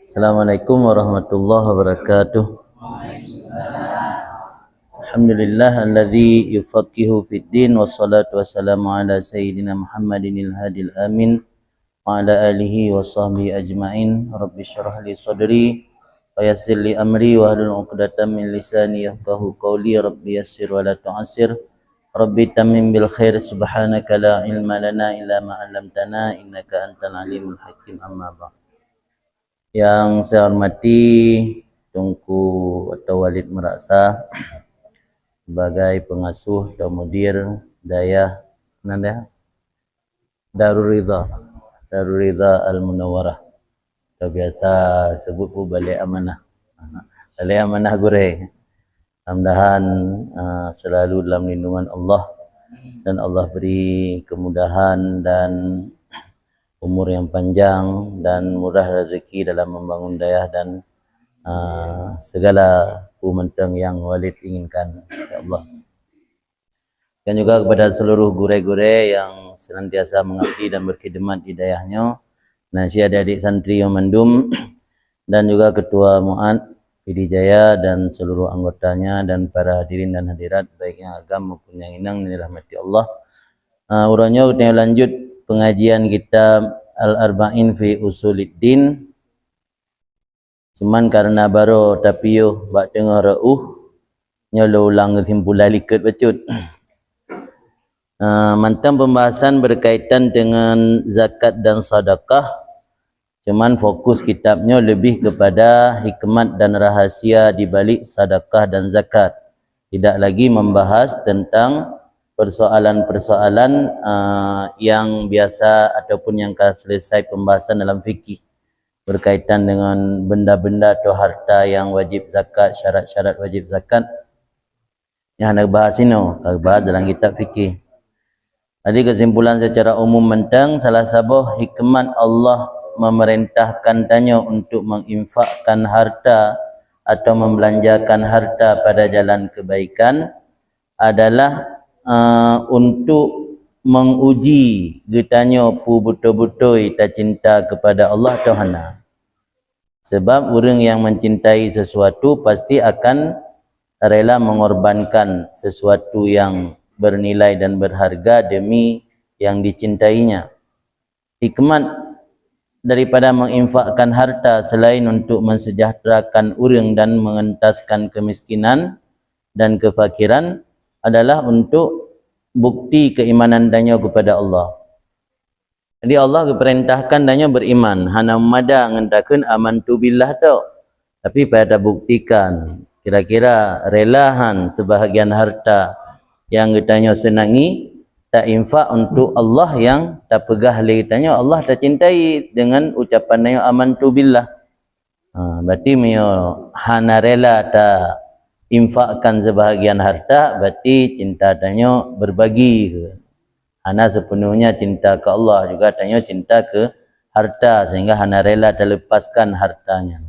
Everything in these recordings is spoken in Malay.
Assalamualaikum warahmatullahi wabarakatuh. Alhamdulillah alladzi yufaqihu fid din wassalatu wassalamu ala sayyidina Muhammadinil hadil amin wa ala alihi wa sahbihi ajmain. Rabbi shrah li sadri wa yassir li amri wa hlul 'uqdatam min lisani yafqahu qawli. Rabbi yassir wa la tu'assir. Rabbi tammim bil khair. Subhanaka la ilma lana illa ma 'allamtana innaka antal alimul hakim. Amma ba'd. Yang saya hormati Tunku atau Walid Meraksa sebagai pengasuh atau mudir daya Darul Ridha Al Munawwarah, atau biasa sebut pun Balai Amanah Gure. Mudah-mudahan selalu dalam lindungan Allah dan Allah beri kemudahan dan umur yang panjang dan murah rezeki dalam membangun dayah dan segala pumenteng yang Walid inginkan, insyaallah. Dan juga kepada seluruh gure-gure yang senantiasa mengabdi dan berkhidmat di dayahnya, nasi adik-adik santri yang mendum, dan juga ketua Mu'ad PD Jaya dan seluruh anggotanya dan para hadirin dan hadirat baik yang agam maupun yang inang dirahmati Allah. Urangnya kita lanjut pengajian kitab Al-Arba'in fi Usuluddin. Cuman karena baru tapi yo bak tengah rauh nyolo ulang kesimpulan liket bacut. Mantan pembahasan berkaitan dengan zakat dan sedekah. Cuman fokus kitabnya lebih kepada hikmat dan rahasia di balik sedekah dan zakat. Tidak lagi membahas tentang persoalan-persoalan yang biasa ataupun yang selesai pembahasan dalam fikih berkaitan dengan benda-benda atau harta yang wajib zakat, syarat-syarat wajib zakat yang nak bahas ini, bahas dalam kitab fikih. Jadi kesimpulan secara umum tentang salah satu hikmat Allah memerintahkan tanya untuk menginfakkan harta atau membelanjakan harta pada jalan kebaikan adalah untuk menguji getanya pu betul-betul tak cinta kepada Allah atau hana. Sebab orang yang mencintai sesuatu pasti akan rela mengorbankan sesuatu yang bernilai dan berharga demi yang dicintainya. Hikmat daripada menginfakkan harta selain untuk mensejahterakan orang dan mengentaskan kemiskinan dan kefakiran adalah untuk bukti keimanan danyo kepada Allah. Jadi Allah keperintahkan danyo beriman. Hana mada ngentakeun amantu billah tau. Tapi pada buktikan kira-kira relahan sebahagian harta yang getanyo senangi tak infak untuk Allah yang tak pegah lagi tanya Allah tak cintai dengan ucapan danyo amantu billah. Berarti mio hana rela tak infakkan sebahagian harta, berarti cinta tanya berbagi. Hana sepenuhnya cinta ke Allah, juga tanya cinta ke harta, sehingga hana rela terlepaskan hartanya.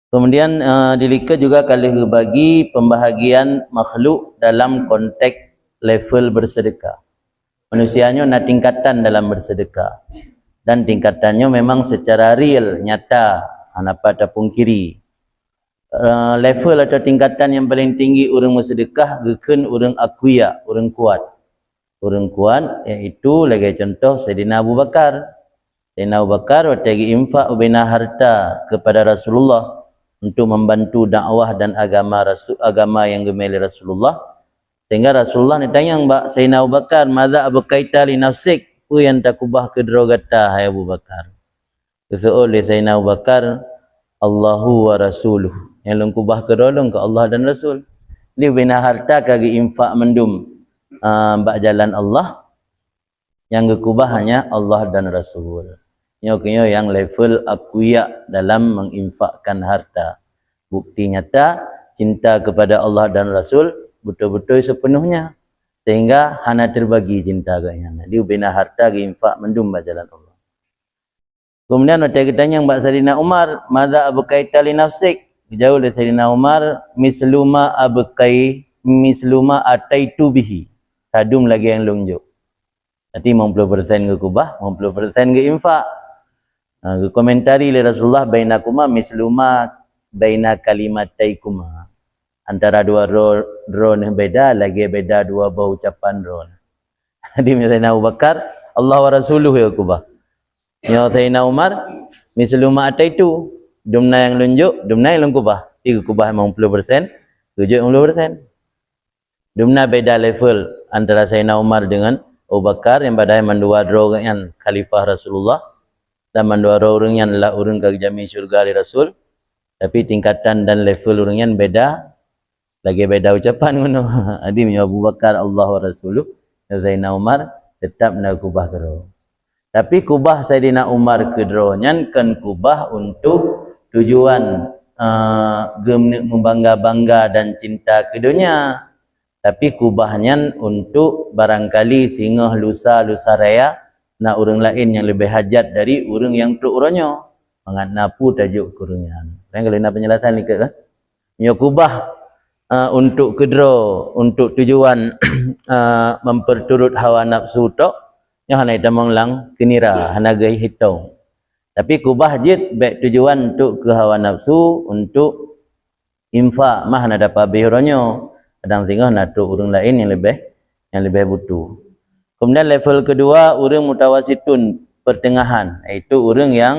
Kemudian dilihat juga kali bagi pembahagian makhluk dalam konteks level bersedekah. Manusianya ada tingkatan dalam bersedekah, dan tingkatannya memang secara real, nyata, hana pada pungkiri. Level atau tingkatan yang paling tinggi orang bersedekah geken orang akuya, orang kuat. Orang kuat iaitu lagi contoh Sayyidina Abu Bakar. Sayyidina Abu Bakar watagi infak ubina harta kepada Rasulullah untuk membantu dakwah dan agama yang gemeli Rasulullah. Sehingga Rasulullah ditanya mbak Sayyidina Abu Bakar, "Madza abqaita li nafsik?" Apa yang tak kubah ke drogata hai Abu Bakar. Kesoal oleh Sayyidina Abu Bakar, Allahu wa rasuluh. Yang lengkubah kedolong ke Allah dan Rasul. Ini bina harta kagi infak mendum bak jalan Allah. Yang kekubah hanya Allah dan Rasul. Nyokinyo yang level akuya dalam menginfakkan harta. Bukti nyata cinta kepada Allah dan Rasul betul-betul sepenuhnya. Sehingga hana terbagi cinta kayaknya. Dia bina harta kagi infak mendum bak jalan Allah. Kemudian ada kitanya Mbak Sayyidina Umar, "Madza abqaita li nafsik?" Jauh dari Sayyidina Umar, misluma ataitu bihi. Sadum lagi yang lunjuk. Nanti 50% ke kubah, 50% ke infak. Komentari oleh Rasulullah, bainakuma misluma baina kalimataikuma. Antara dua ron yang beda, lagi beda dua bau ucapan ron. Jadi misalnya Abu Bakar, Allah wa Rasuluh ya kubah. Ya Sayyidina Umar, misluma ataitu. Dumna yang lunjuk, dumna yang kubah. 3 kubah 50%, 50%. Dumna beda level antara Sayyidina Umar dengan Abu Bakar yang pada mandua ro yang khalifah Rasulullah. Dan mandua orang yang adalah orang ke jami syurga di Rasul, tapi tingkatan dan level orang yang beda, lagi beda ucapan ngono. Adi Abu Bakar Allah wa Rasuluh, Sayyidina Umar tetap nak kubah kedro. Tapi kubah Sayyidina Umar kedro nyan kan kubah untuk tujuan membangga-bangga dan cinta keduanya. Tapi kubahnya untuk barangkali singoh lusa raya na orang lain yang lebih hajat dari orang yang tu orangnya mangat napu tajuk kurungan. Kan kalau nak penjelasan ni kan? Nyo kubah untuk kedro, untuk tujuan memperturut hawa nafsu tok, nyo hanai tamang lang kenira, hanagai hitung. Tapi kubah jid baik tujuan untuk ke hawa nafsu, untuk infak mah nak dapat bihuranyo. Kadang singoh nak tu orang lain yang lebih butuh. Kemudian level kedua, orang mutawasitun, pertengahan, iaitu orang yang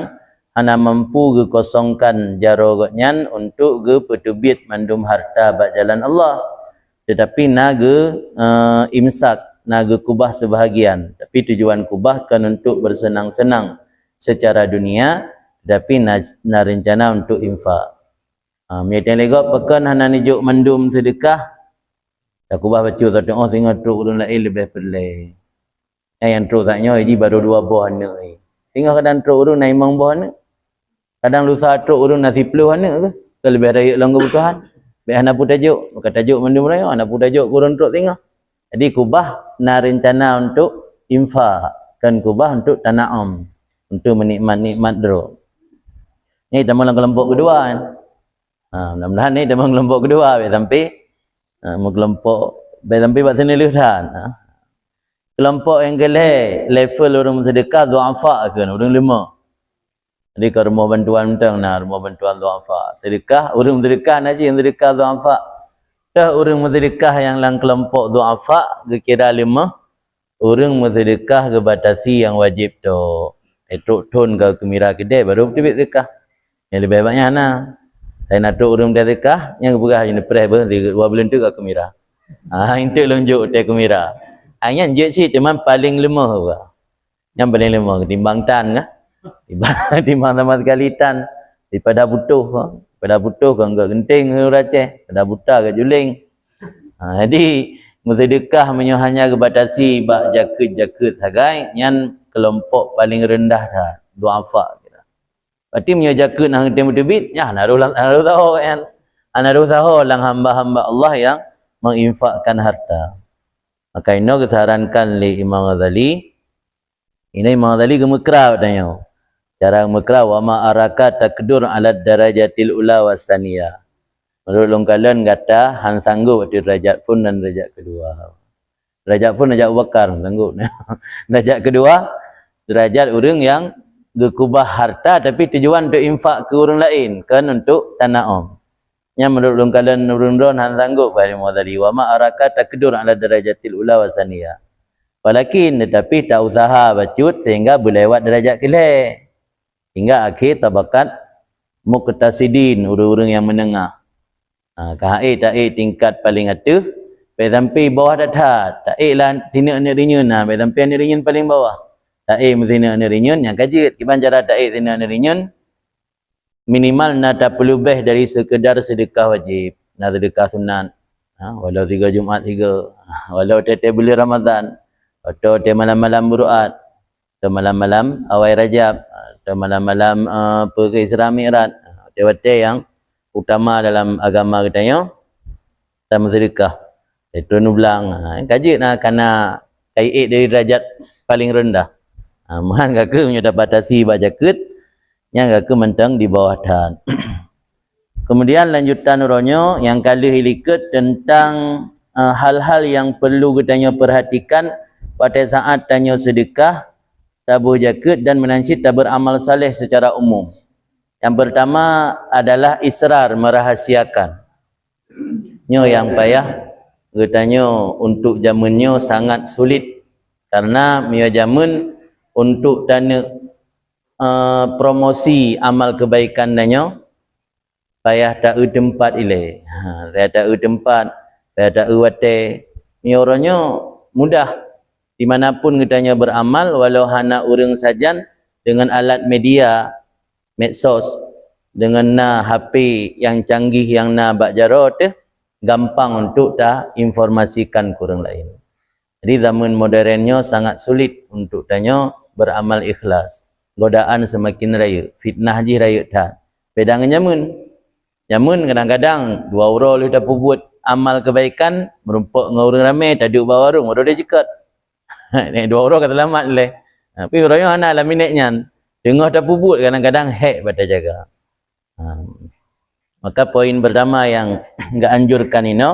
hana mampu gekosongkan jarogotnya untuk ge petubit mandum harta bak jalan Allah, tetapi naga imsak, naga kubah sebahagian. Tapi tujuan kubah kan untuk bersenang-senang secara dunia, tetapi na rencana untuk infak. Miatan legok pekan hana nijuk mandum sedekah, tak kubah baca tak tengok sehingga truk orang lain lebih perleh. Yang truk taknya ini baru 2 buah anak. Sehingga kadang truk orang naik 5 buah anak. Kadang lusa truk orang nasi 10 anak ke. Kalau lebih raya dalam kebutuhan. Biar anak pun tajuk. Maka tajuk mandum raya. Anak pun tajuk kurun truk tengah. Jadi kubah na rencana untuk infak. Kan kubah untuk tana'am. Untuk menikmat-nikmat druk. Ini dalam kelompok kedua kan. Mudah-mudahan ni dalam kelompok kedua. Sampai kelompok. Sampai buat sini lihat. Kelompok yang kelih level orang sedekah du'afa ke orang 5. Jadi ke rumah bantuan mentang nah rumah bantuan du'afa. Sedekah orang sedekah nasi yang sedekah du'afa. Dah orang sedekah yang lang kelompok du'afa kira 5. Orang sedekah ke batasi yang wajib tu. Itu tun ke kemira kedai baru betul sedekah. Yang lebih banyak nah. Saya nak tu orang sedekah yang berah yang pres ber 2 bulan tu ke kemira. Itu lonjok te kemira. Hanya je sih cuman paling lemah juga. Yang paling lemah ketimbang tan kan? Timbang sama sekali tan. Daripada butuh. Daripada butuh kan enggak genting ke raceh. Daripada buta ke juling. Jadi sedekah hanya kebatasi bak jakut sagai yang kelompok paling rendah dah. Du'afa. Berarti jakut nak genting betul-betul. Ya naruh tahu kan. Naruh tahu lang hamba-hamba Allah yang menginfakkan harta. Maka ini kesarankan oleh Imam Ghazali. Ini Imam Ghazali gemekrah katanya. Cara gemekrah wa ma araka takdur ala darajatil ula wasaniyah. Menurut longkalan kata han sanggup di derajat pun dan derajat kedua. Derajat pun derajat Abu Bakar sanggup. Derajat kedua derajat orang yang gekubah harta tapi tujuan untuk infak ke orang lain kan untuk tana'um. Yang menurut longkalan nurun-nurun han sanggup pada Mu'adzali wa ma araka takdur ala darajatil ula wa saniyah. Walakin tetapi tak usaha bacut sehingga berlewat derajat kelih. Hingga akhir tabakat muqtasidin, orang-orang yang menengah. Kahai taik tingkat paling atas, sampai bawah tak lah sini ni rinyun nah, sampai ni rinyun paling bawah. Taik mesti ni rinyun yang kaji kiban cara taik sini ni rinyun. Minimal nak tak perlu lebih dari sekedar sedekah wajib, nak sedekah sunat. Walau 3 Jumaat 3, walau tetap bulan Ramadan, atau malam-malam buruat, atau malam-malam awal Rajab, atau malam-malam pergi Isra Mi'raj. Tewate yang utama dalam agama kita yo, sama sedekah. Itu nublang. Kaji nak kena kait dari derajat paling rendah. Mohon kakak punya batasi baca ket. Yang agak mentang di bawah dan. Kemudian lanjutan uronyo yang kali hiliket tentang hal-hal yang perlu kita perhatikan pada saat tanya sedekah tabuh jaket dan menancit tak beramal saleh secara umum. Yang pertama adalah israr, merahasiakan. Nyo yang payah, katanya untuk zamannya sangat sulit karena mio zaman untuk dana promosi amal kebaikan danyo payah tak tempat ile. Payah tak tempat, payah tak wate. Mio oronyo mudah dimanapun katanya beramal walau hana urang sajan dengan alat media medsos dengan HP yang canggih yang bak jarot gampang untuk dah informasikan ke orang lain. Jadi zaman modernnya sangat sulit untuk tanya beramal ikhlas. Godaan semakin raya, fitnah je raya tak. Pedang zaman kadang-kadang 2 orang lu dah buat amal kebaikan merumpak dengan orang ramai tak duduk bawah warung, orang dia jekat. 2 orang kata selamat leh. Tapi orang ana lah minitnya. Tengah dah buat kadang-kadang hack pada jaga. Maka poin pertama yang enggak anjurkan ini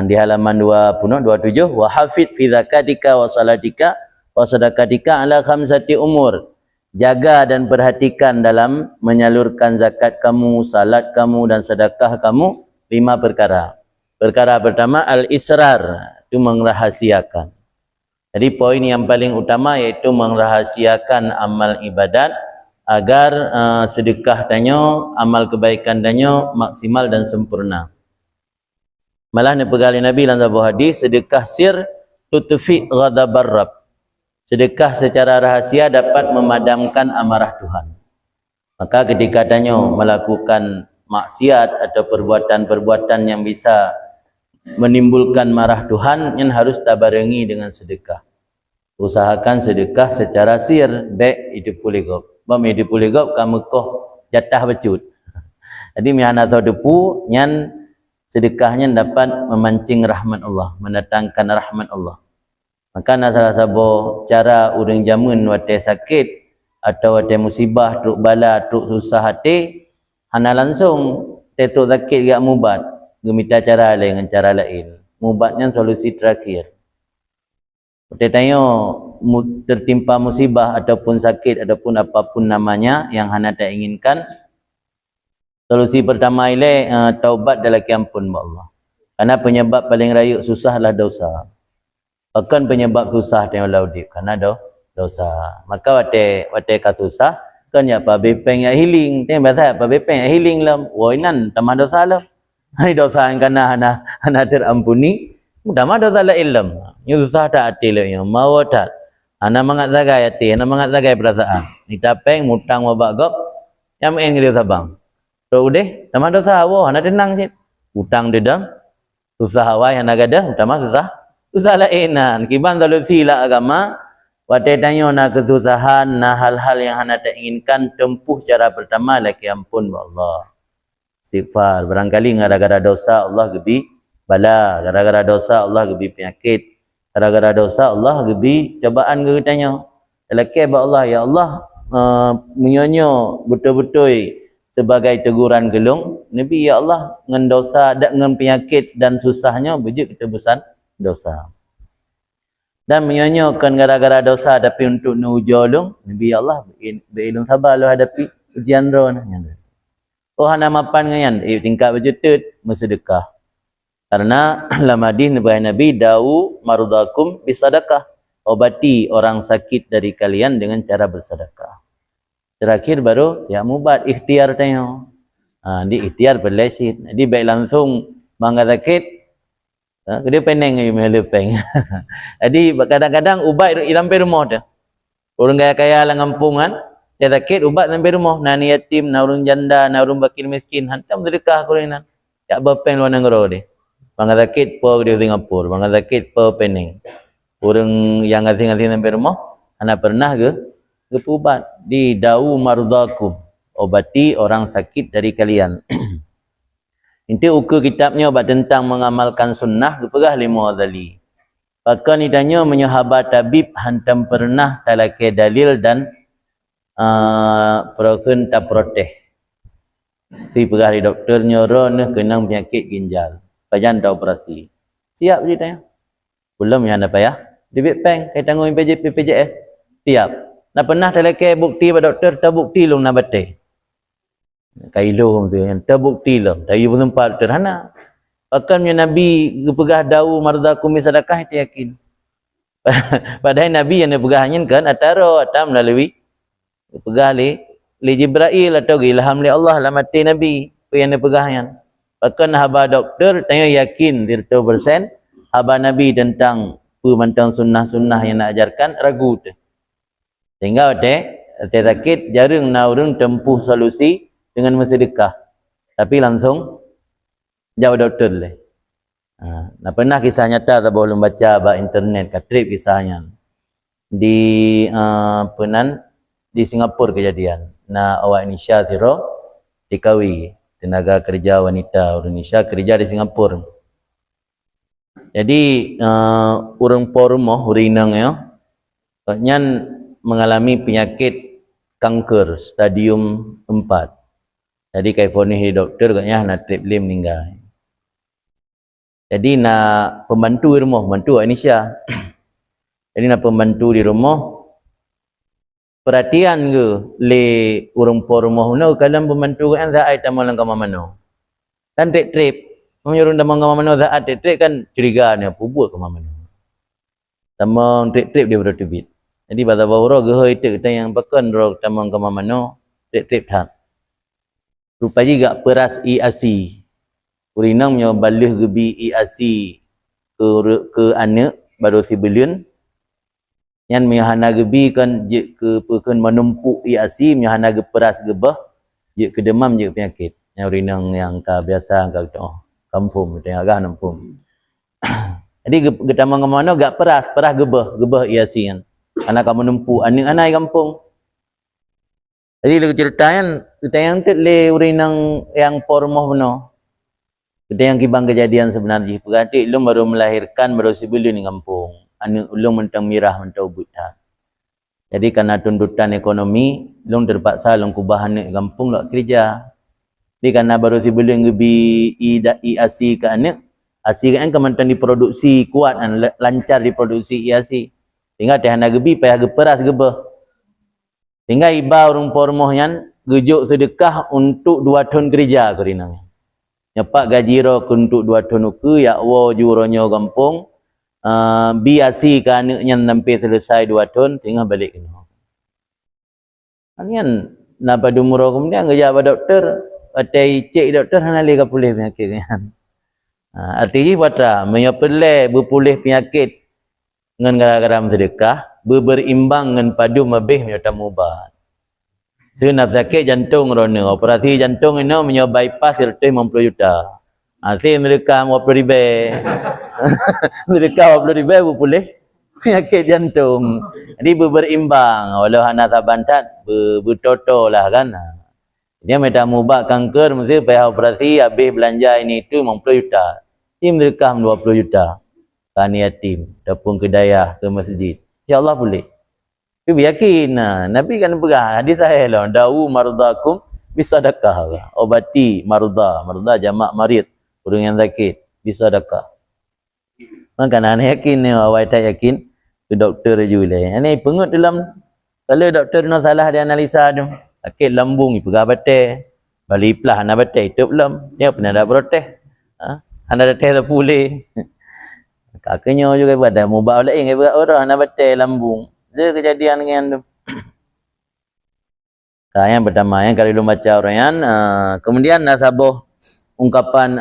di halaman 27 wa hafid fi zakatika wa salatika wa sadaqatika ala khamsati umur. Jaga dan perhatikan dalam menyalurkan zakat kamu, salat kamu dan sedekah kamu 5 perkara. Perkara pertama al-israr, itu merahasiakan. Jadi poin yang paling utama yaitu merahasiakan amal ibadat agar sedekah danyo, amal kebaikan danyo maksimal dan sempurna. Malah nepegali Nabi dalam sebuah hadis, sedekah sir tutfi ghadabar Rabb. Sedekah secara rahasia dapat memadamkan amarah Tuhan. Maka ketika danyo melakukan maksiat atau perbuatan-perbuatan yang bisa menimbulkan marah Tuhan, yang harus tabarengi dengan sedekah. Usahakan sedekah secara sir, baik itu puligop. Bam itu puligop kamu koh jatah becut. Jadi mihana tau depu nyan sedekahnya dapat memancing rahmat Allah, mendatangkan rahmat Allah. Maka salah satu cara urang jamun wate sakit atau wate musibah, truk bala, truk susah hati, hana langsung tetuk sakit gak mubat, gemita cara lain dengan cara lain. Mubatnya solusi terakhir. Kita tanya tertimpa musibah ataupun sakit ataupun apapun namanya yang hana tak inginkan, solusi pertama ialah taubat dan laki ampun Allah. Karena penyebab paling rayuk susahlah dosa. Bahkan penyebab susah yang laudip karena dosa. Maka wate kasusah kan ya pa bepeng ya healing. Teng bahasa pa bepeng ya healing lam. Woinan tamah dosa lam. Hai dosa yang kana hana terampuni. Mudah mah dosa la ilm. Yu susah tak hati le yang mau tak. Ana mangat zagai hati, ana mangat zagai perasaan. Ditapeng mutang mabak gop. Yang main ke dia sabang. So udah, tamah dosa awak hana tenang sit. Utang dedang. Susah awak hana gadah, utama susah lainan. Kiban solusi lah agama. Wate tanya na kesusahan, na hal-hal yang hana tak inginkan, tempuh cara pertama laki ampun Allah. Istighfar. Barangkali gara-gara dosa Allah gebi bala, gara-gara dosa Allah gebi penyakit, gara-gara dosa Allah gebi cobaan ke tanya. Laki ba Allah, ya Allah menyonyo betul-betul sebagai teguran gelung. Nabi ya Allah ngan dosa dak ngan penyakit dan susahnya bejik kita besan dosa. Dan menyonyokan gara-gara dosa tapi untuk nujolong Nabi ya Allah berilmu sabar lo hadapi ujian ron. Oh hana mapan ngayan tingkat berjutut bersedekah. Karena dalam hadis Nabi da'u marudakum bisadaqah. Obati orang sakit dari kalian dengan cara bersedekah. Terakhir baru ya mubat ikhtiar tanya. Di ikhtiar berlesit. Jadi baik langsung bangga sakit. Dia peneng you melepeng. Jadi kadang-kadang ubat sampai rumah dah. Orang kaya-kaya lah ngampungan, dia sakit ubat sampai rumah. Nani yatim, na orang janda, na orang bakir miskin, hantam sedekah kurinan. Ya bapeng luar negara dia. Bangga sakit po di Singapura, bangga sakit po peneng. Orang yang ngasih-ngasih sampai rumah, anak pernah ke ubat di da'u marudakum. Obati orang sakit dari kalian. Inti ukur kitabnya obat tentang mengamalkan sunnah kepegah lima ghazali. Bahkan ditanya menyahabat tabib hantam pernah talake dalil dan proken tak proteh. Si pegah di doktor nyoro ne kenang penyakit ginjal. Pajan dah operasi. Siap ditanya. Belum yang ada payah. Debit bank, saya tanggung PPJS. Siap. Nak pernah teleke bukti pada doktor, terbukti long nak batai. Kailum tu yang terbukti lah. Dari pun tempat doktor hana. Bahkan Nabi pegah dawu mardakum bisadaqah itu yakin. Padahal Nabi yang pegahnya kan ataro atam melalui pegah li Jibril atau ilham li Allah lah mati Nabi yang pegahnya. Bahkan haba doktor tanya yakin 100% haba Nabi tentang pemantang sunnah-sunnah yang nak ajarkan ragu tu. Sehingga sakit jarang nak orang tempuh solusi dengan bersedekah. Tapi langsung jawab doktor le. Nah pernah kisah nyata tak belum baca ba internet katrip kisahnya. Di penan di Singapura kejadian. Nah awak Indonesia siro dikawi tenaga kerja wanita orang Indonesia kerja di Singapura. Jadi orang pormoh urinang ya. Nyan mengalami penyakit kanker stadium 4. Jadi kaifonih doktor katanya nak trip lim meninggal. Jadi nak pembantu di rumah, pembantu Indonesia. Jadi nak pembantu di rumah perhatian ke le urang por rumah no kalam pembantu kan zaat tamal kama mano. Dan trip menyuruh damang kama mano zaat trip kan curiga ni apa buat kama mano. Tamang trip dia bertubit. Jadi pada bawah geh itu kita yang pakan ro tamang kama mano trip tak. Rupanya gak peras IAC. Urinang nyo balih gebi IAC ke anak baru si belian. Yang mihana gebi kan je ke pekan menumpuk IAC mihana ge peras gebah je ke demam je penyakit. Yang urinang yang ka biasa ka kampung tengah agak nampung. Jadi getamang ke mana gak peras gebah IAC kan. Anak kamu menumpuk anak kampung. Jadi lu ceritaan kita yang le urinang yang pormoh beno. Kita yang kibang kejadian sebenarnya. Berarti lu baru melahirkan baru sebelum di kampung. Anu ulung mentang mirah mentang buta. Jadi karena tuntutan ekonomi, ulung terpaksa ulung kubah anak kampung lak kerja. Jadi karena baru sebelum gebi IAC ke anak, ASI kan kementerian diproduksi kuat dan lancar diproduksi IAC. Sehingga tehana gebi payah geperas gebeh. Sehingga iba urung pormohnya gejuk sedekah untuk 2 tahun kerja kerinang. Nyepak gaji ro untuk 2 tahun ke ya wo juronyo kampung. Biasi ke anaknya sampai selesai 2 tahun tinggal balik kena. Anian napa dumuro kemudian kerja pada doktor, atai cek doktor hana le ka pulih penyakit kan. Artinya bata menyapele berpulih penyakit dengan gara-gara sedekah berimbang dengan padu mabih menyata mubat. Tu nak sakit jantung rono, operasi jantung ini menyo bypass 150 juta. Asyik mereka 50 ribu. Mereka 50 ribu berpulih penyakit jantung. Jadi berimbang. Walau hana sabantat bertoto lah kan. Dia minta mubak kanker mesti payah operasi habis belanja ini itu 50 juta. Ini mereka 20 juta. Kan yatim, dapur kedayah ke masjid. InsyaAllah boleh. Tapi yakin Nabi kan pegah hadis sahih lah. Dawu mardakum bisadaqah. Obati marda jamak marid. Orang yang sakit bisadaqah. Maka anak yakin ni awak tak yakin ke doktor juga. Ini pengut dalam kalau doktor no salah dia analisa tu. Sakit lambung pegah batai. Balik pelah anak batai itu belum. Dia pernah ada protes. Anak batai tak boleh. Kakaknya juga buat dah mubah lain ke orang anak batai lambung. Dia kejadian dengan tu. Yang pertama yang kalau lu baca orang yang kemudian nasabah ungkapan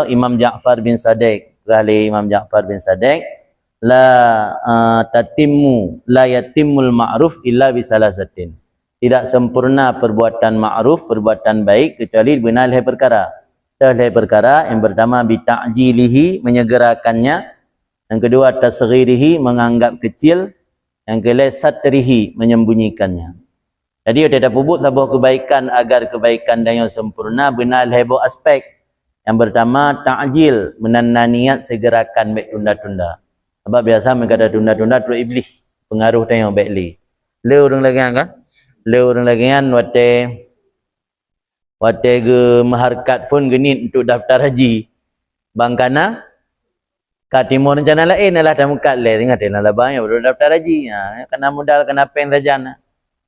Imam Ja'far bin Sadiq kali Imam Ja'far bin Sadiq la yatimul ma'ruf illa bisalasatin. Tidak sempurna perbuatan ma'ruf, perbuatan baik kecuali benar leher perkara. Leher perkara yang pertama bita'jilihi menyegerakannya, yang kedua tasghirihi menganggap kecil, yang ketiga satrihi menyembunyikannya. Jadi ada puput sebuah kebaikan agar kebaikan dan yang sempurna benar leher aspek. Yang pertama ta'jil, menanda niat segerakan baik tunda-tunda. Sebab biasa mereka ada tunda-tunda terus iblis pengaruh dan yang baik li. Le orang lagi kan? Le orang lagi kan wate ge maharkat pun genit untuk daftar haji. Bangkana katimo rencana lain adalah tamukat le tengah tengah labang yang baru daftar haji. Kena modal kena pen saja.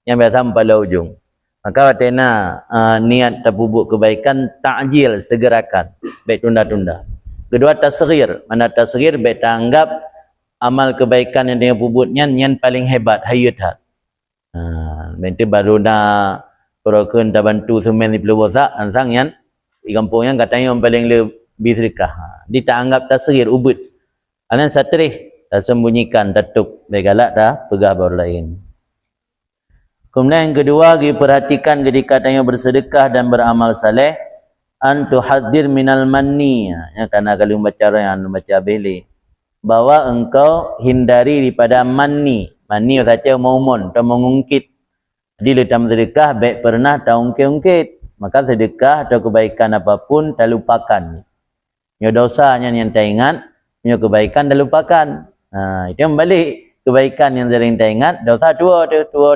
yang biasa pada ujung. Maka watena niat terpubuk kebaikan ta'jil, segerakan, baik tunda-tunda. Kedua tasghir, mana tasghir baik tanggap amal kebaikan yang dengan pubutnya yang paling hebat hayat. Nanti baru nak perakan tak bantu semen di Pulau Bosak ansang yang di kampung yang katanya yang paling lebih sedekah. Dia tak anggap tasghir ubud. Anan satrih tak sembunyikan tatuk baik galak dah pegah baru lain. Kemudian yang kedua, perhatikan ketika tanya bersedekah dan beramal saleh, antu hadir minal manni. Ya, karena kalau baca yang baca beli, bahwa engkau hindari daripada manni. Manni saja maumun atau mengungkit. Jadi dalam sedekah baik pernah tak ungkit-ungkit. Maka sedekah atau kebaikan apapun tak lupakan. Nyo dosanya yang tak ingat, nyo kebaikan tak lupakan. Itu yang balik. Kebaikan yang sering tak ingat, dosa tua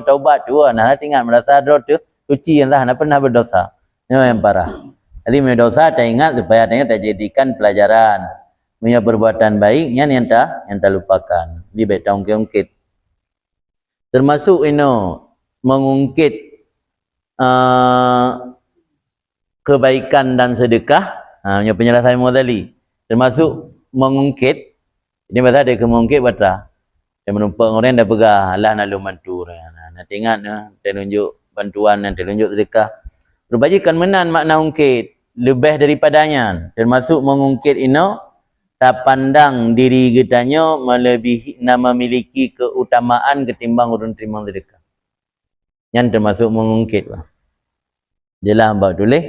taubat tua, nah ingat merasa dosa tu suci yang tak pernah berdosa. Ini yang parah. Jadi dosa tak ingat supaya tak jadikan pelajaran. Punya perbuatan baiknya yang tak lupakan. Di baik tak ungkit. Termasuk mengungkit kebaikan dan sedekah. Punya penjelasan modali. Termasuk mengungkit. Ini bahasa ada kemungkit batra. Dia menumpang orang dah pegah Allah nak lu bantu orang. Nak ingat dia tunjuk bantuan dan tunjuk sedekah. Berbajikan menan makna ungkit lebih daripadanya. Termasuk mengungkit tak pandang diri kitanya melebihi memiliki keutamaan ketimbang orang terima sedekah. Yang termasuk mengungkit. Jelah hamba tulis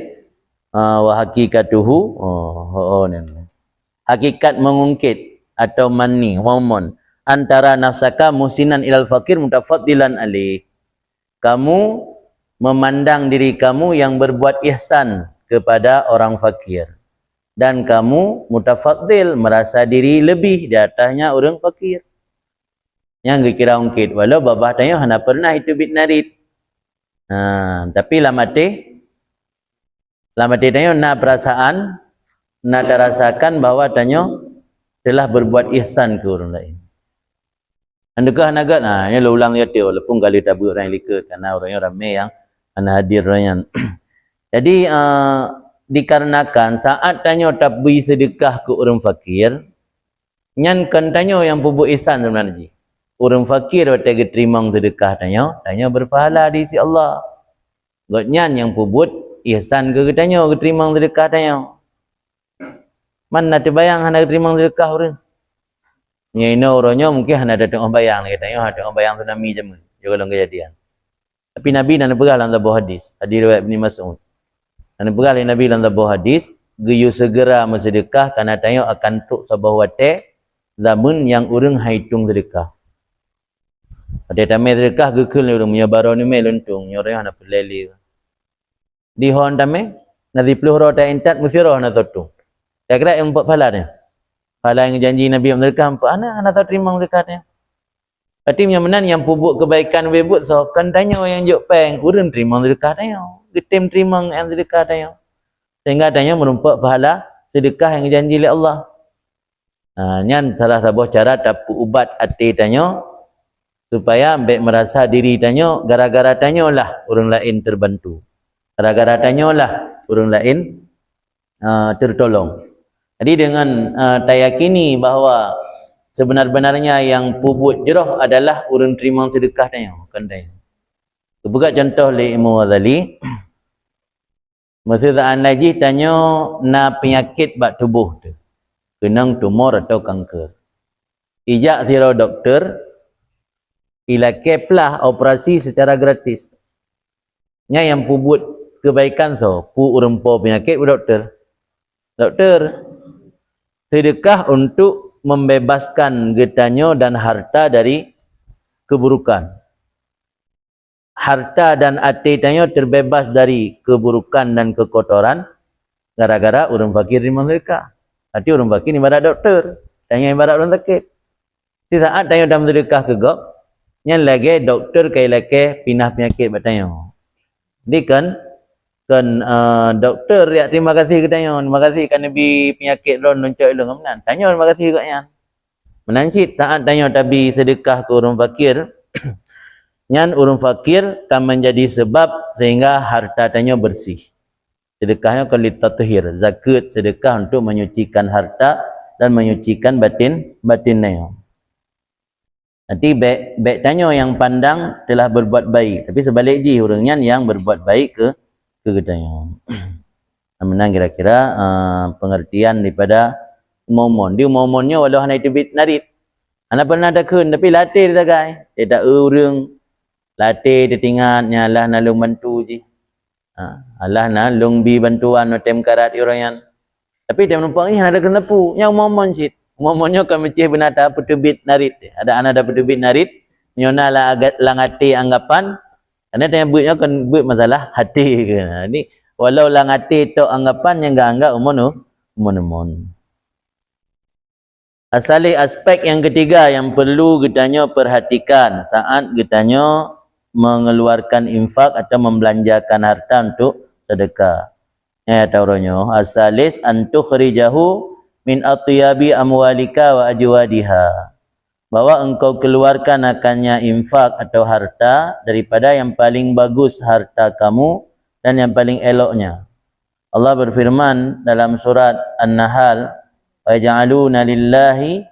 wa hakikatuhu hakikat mengungkit atau manni hormon antara nafsaka musinan ilal fakir mutafaddilan alih. Kamu memandang diri kamu yang berbuat ihsan kepada orang fakir. Dan kamu mutafaddil merasa diri lebih di atasnya orang fakir. Yang kira ungkit. Walau babah tanya hana pernah itu bit narit. Tapi lamati tanya na perasaan, na terasakan bahwa tanya telah berbuat ihsan ke orang lain. Andukah nagat ini lo ulang dia walaupun kali tabu orang lika karena orangnya ramai yang hadir orang. Jadi dikarenakan saat tanya tabi sedekah ke orang fakir, nyan kan tanya yang pubuk ihsan sebenarnya. Orang fakir waktu terima sedekah tanya berpahala di sisi Allah. Nyan yang pubut ihsan ke tanya terima sedekah tanya. Mana terbayang hendak terima sedekah orang? Yang ini orangnya mungkin hanya datang orang bayang. Katanya ada orang bayang tsunami je. Juga dalam kejadian. Tapi Nabi dan pegang dalam sebuah hadis. Hadis riwayat Ibn Mas'ud. Dan pegang Nabi dalam sebuah hadis. Geyu segera bersedekah kerana tanya akan tuk sebuah watek. Zaman yang orang hitung sedekah. Ada tamai sedekah gekul ni orang. Punya barau ni mai luntung. Orang hanya peleli. Di hon tamai. Nanti peluh roh tak intat. Mesti roh hanya sotung. Tak kira yang empat pahala ni. Pahala yang janji Nabi mereka hampa anak tak terima dekatnya. Berarti yang menan yang pubuk kebaikan webut so kan tanya yang jok peng urun terima dekatnya. Getem terima yang sedekatnya. Sehingga tanya merumpak pahala sedekah yang janji oleh Allah. Nyan salah satu cara tapu ubat hati tanya supaya baik merasa diri tanya gara-gara tanyalah orang lain terbantu. Gara-gara tanyalah orang lain tertolong. Jadi dengan tayakini bahawa sebenar-benarnya yang pubut jeroh adalah urun terima sedekah tanya. Buka contoh oleh Imam Ghazali. Masa saat lagi tanya na penyakit bak tubuh tu. Kenang tumor atau kanker. Ijak siro doktor ilakeplah operasi secara gratis. Nya yang pubut kebaikan so, pu urun po penyakit doktor. Doktor sedekah untuk membebaskan getanya dan harta dari keburukan. Harta dan hati tanya terbebas dari keburukan dan kekotoran gara-gara orang fakir di sedekah. Hati orang fakir ibarat doktor, tanya ibarat orang sakit. Di saat tanya dalam sedekah ke gop, yang lagi doktor kai lagi pindah penyakit bertanya. Jadi kan doktor ya terima kasih katanya. Terima kasih kan Nabi penyakit ron nuncak ilmu menan. Tanya terima kasih katanya. Menancit taat tanya tapi sedekah ke orang fakir. Nyan orang fakir kan menjadi sebab sehingga harta tanya bersih. Sedekahnya kalau tatahir, zakat sedekah untuk menyucikan harta dan menyucikan batinnya. Nanti baik tanya yang pandang telah berbuat baik, tapi sebalik ji orangnya yang berbuat baik ke katanya. Menang kira-kira pengertian daripada momon. Dia momonnya walau hanya itu bit narit. Ana pernah ada kun tapi latih dia guys. Dia tak urang. Latih dia tinggalnya lah nalung bantu je. Allah nalung bi bantuan tem karat orang yang. Tapi dia nampak ni ada kena pu. Yang momon sit. Momonnya kan mecih benata petubit narit. Ada anak ada petubit narit. Nyona lah agak langati anggapan. Karena dia buatnya kan buat masalah hati ke. Ni walau langati tu anggapan yang enggak anggap umon. Asali aspek yang ketiga yang perlu kitanya perhatikan saat kitanya mengeluarkan infak atau membelanjakan harta untuk sedekah. Ya tauronyo asalis antukhrijahu min atyabi amwalika wa ajwadiha. Bahwa engkau keluarkan akannya infak atau harta daripada yang paling bagus harta kamu dan yang paling eloknya. Allah berfirman dalam surat An-Nahl, "Waja'aluna lillahi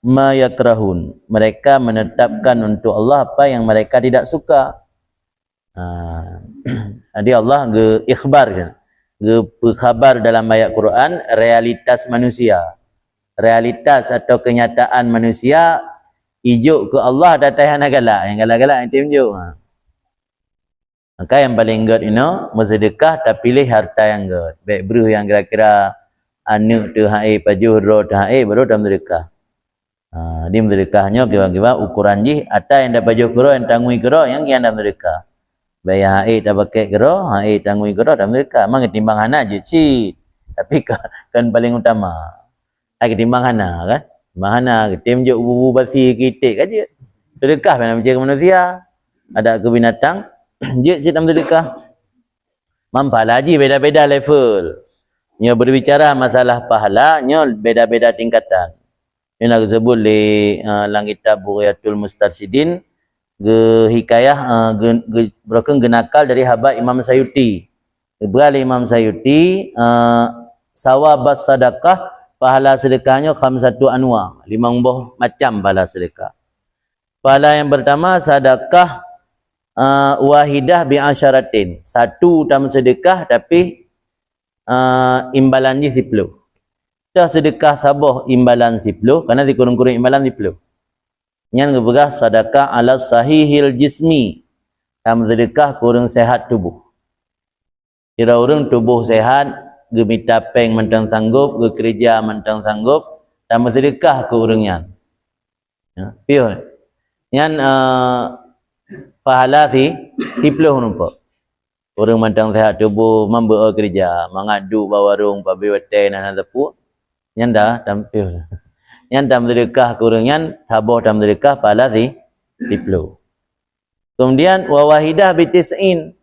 ma yakrahun." Mereka menetapkan untuk Allah apa yang mereka tidak suka. Jadi Allah ikhbar kan. Berkhabar dalam ayat Quran realitas manusia. Realitas atau kenyataan manusia ijuk ke Allah datang yang galak. Yang galak-galak yang tunjuk. Maka yang paling good bersedekah tapi pilih harta yang good. Baik bro yang kira-kira anak tu hai pajuh ro tu hai baru dalam sedekah. Dia sedekahnya kira-kira ukuran ji ada yang dapat pajuh kero yang tangui kero yang dalam sedekah. Baik hai tak pakai kero, hai tangui kero dalam sedekah. Mang ketimbang hana je si. Tapi kan paling utama. Ketimbang hana kan. Timbang hana ketim je ubu basi kitik aja. Sedekah macam ke manusia. Ada ke binatang. Je dalam sedekah. Pahala haji beda-beda level. Nya berbicara masalah pahala, nya beda-beda tingkatan. Ini nak sebut le dalam kitab Bughayatul Mustarsidin ge hikayah berkeng genakal dari haba Imam Sayuti. Berali Imam Sayuti sawabas sedekah pahala sedekahnya khamsatu anwa, 5 buah macam pahala sedekah. Pahala yang pertama sedekah wahidah bi asyaratin. Satu dalam sedekah tapi imbalannya 10. Dah sedekah sabah imbalan 10 karena dikurung-kurung imbalan 10. Yang ngebegah sedekah ala sahihil jismi. Dalam sedekah kurang sehat tubuh. Kira orang tubuh sehat gemita peng mentang sanggup, kerja mentang sanggup, dalam sedekah ke orangnya. Ya, pion. Yang pahala si 10 nampak. Orang mentang sehat tubuh membawa kerja, mengadu bawa warung, pabi wetai dan tepu. Yang dah tampil. Yang dalam sedekah ke orangnya, tabah dalam sedekah pahala si 10. Kemudian wawahidah bitis'in.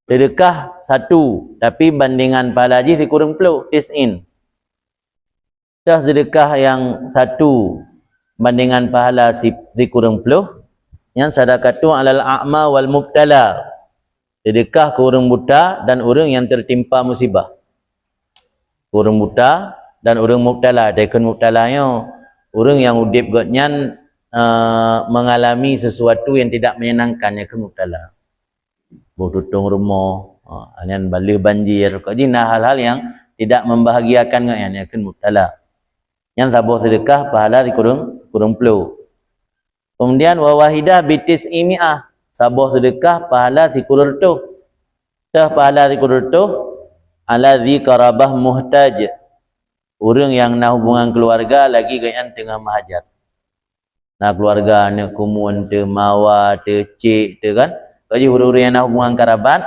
Sedekah 1 tapi bandingan pahala haji kurang 10 tis'in. Dah sedekah yang 1 bandingan pahala kurang 10 yang sedekatu alal a'ma wal mubtala. Sedekah ke orang buta dan orang yang tertimpa musibah. Orang buta dan orang mubtala. Dekun mubtalanya orang yang udip gotnyan mengalami sesuatu yang tidak menyenangkan yang ke mubtala. Tutung rumah, yang balik banjir, kau jina hal-hal yang tidak membahagiakan yang akan mubtala. Yang sabah sedekah pahala kurang 10. Kemudian wawahidah bitis imi'ah, sabah sedekah pahala kurang tu. Dah pahala kurang tu ala zikarabah muhtaj. Orang yang nak hubungan keluarga lagi gayaan tengah mahajat. Nak keluarga nak kumun te mawa te cik te kan. Jadi huru-huru yang nak hubungan karabat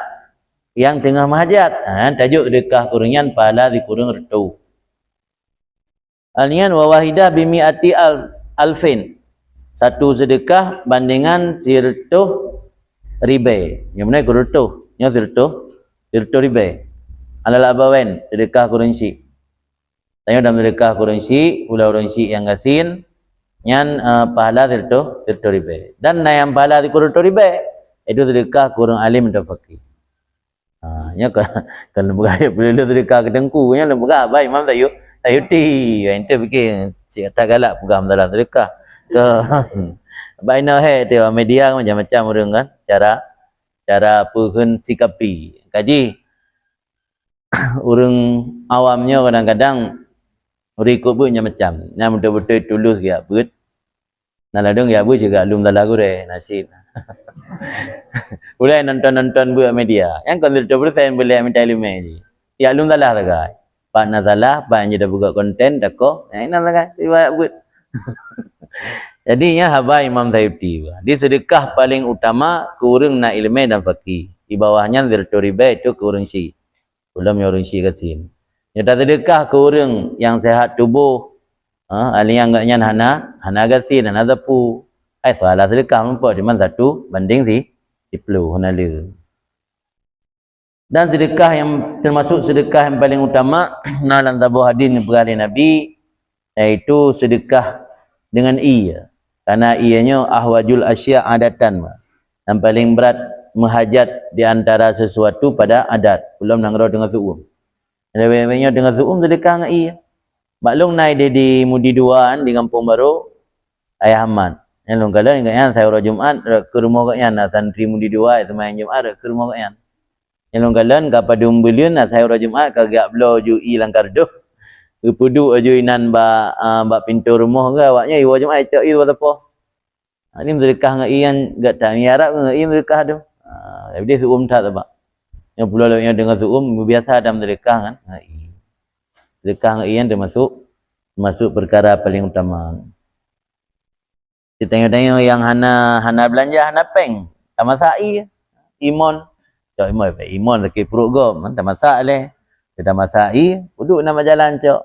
yang tengah mahajat. Tajuk sedekah kurangan pahala dikurang retu. Alian wawahidah bimi'ati alfin. Satu sedekah bandingan sirtuh ribai. Yang mana kurtuh? Yang sirtuh ribai. Alal abawen sedekah kurunsi. Tanya dalam sedekah kurunsi, ulah kurunsi yang gasin. Nyan pahala tirto ribe. Dan na yang pahala tirto ribe itu sedekah kurang alim dan fakir. Nya kan lembaga boleh sedekah ke dengku nya lembaga baik imam tak ti ente fikir si kata galak pegang dalam sedekah. Baina he dia media macam-macam orang kan cara pun sikapi. Kaji orang awamnya kadang-kadang rekod pun macam nya betul-betul tulus dia but. Nah ladung ya bu juga lum dalam gure nasib. Boleh nonton buat media. Yang kan 100% boleh minta ilmu je. Ya lum dalam lagi. Pak nazalah, pak yang dah buka konten dako. Yang ini lagi tiba buat. Jadi ya haba Imam Sayuti. Di sedekah paling utama ke urang nak ilmu dan fakih. Di bawahnya 100 ribu itu ke urang si. Belum ya urang si kasin. Ya sedekah ke urang yang sehat tubuh. Ali yang enggaknya hana gasi dan ada pu. Soal sedekah mampu cuma 1 banding 10 honale. Dan sedekah yang termasuk sedekah yang paling utama dalam sebuah hadis dari Nabi yaitu sedekah dengan ia. Karena ianya ahwajul asya adatan. Yang paling berat menghajat di antara sesuatu pada adat. Belum nangrau dengan su'um. Lebih-lebihnya dengan su'um sedekah dengan ia. Maklum naik di Mudi Duaan di Kampung Baru Ayah Ahmad. Yang long kala ingatnya saya orang Jumaat ke rumah katnya nak santri Mudi Dua itu main Jumaat ke rumah katnya. Yang long kala kapal dumbulian nak saya orang Jumaat kagak belo ju i langkar doh. Pudu aju inan ba pintu rumah ke awaknya iwa Jumaat cak i apa. Ini sedekah dengan ian gak tak ngarap dengan ian sedekah tu. Jadi suum tak apa. Yang pula yang dengan suum biasa dalam sedekah kan. Sedekah dengan ian termasuk perkara paling utama. Kita tengok-tengok yang hana belanja hana peng. Tak masak imon. Cak imon sakit perut gom, tak masak leh. Kita masak duduk nama jalan cak.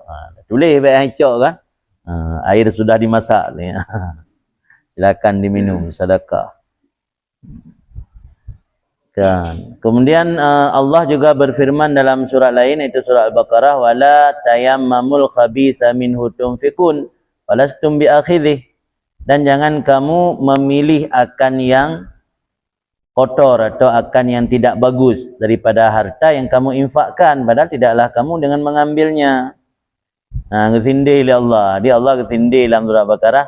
Tulis baik cak kan. Air sudah dimasak ni. Silakan diminum sedekah. Kan. Kemudian Allah juga berfirman dalam surat lain iaitu surah Al-Baqarah wala tayammamul khabisa minhu tunfikun walastum biakhidhi. Dan jangan kamu memilih akan yang kotor atau akan yang tidak bagus daripada harta yang kamu infakkan padahal tidaklah kamu dengan mengambilnya. Kesindir oleh Allah. Dia Allah kesindir dalam surah Al-Baqarah.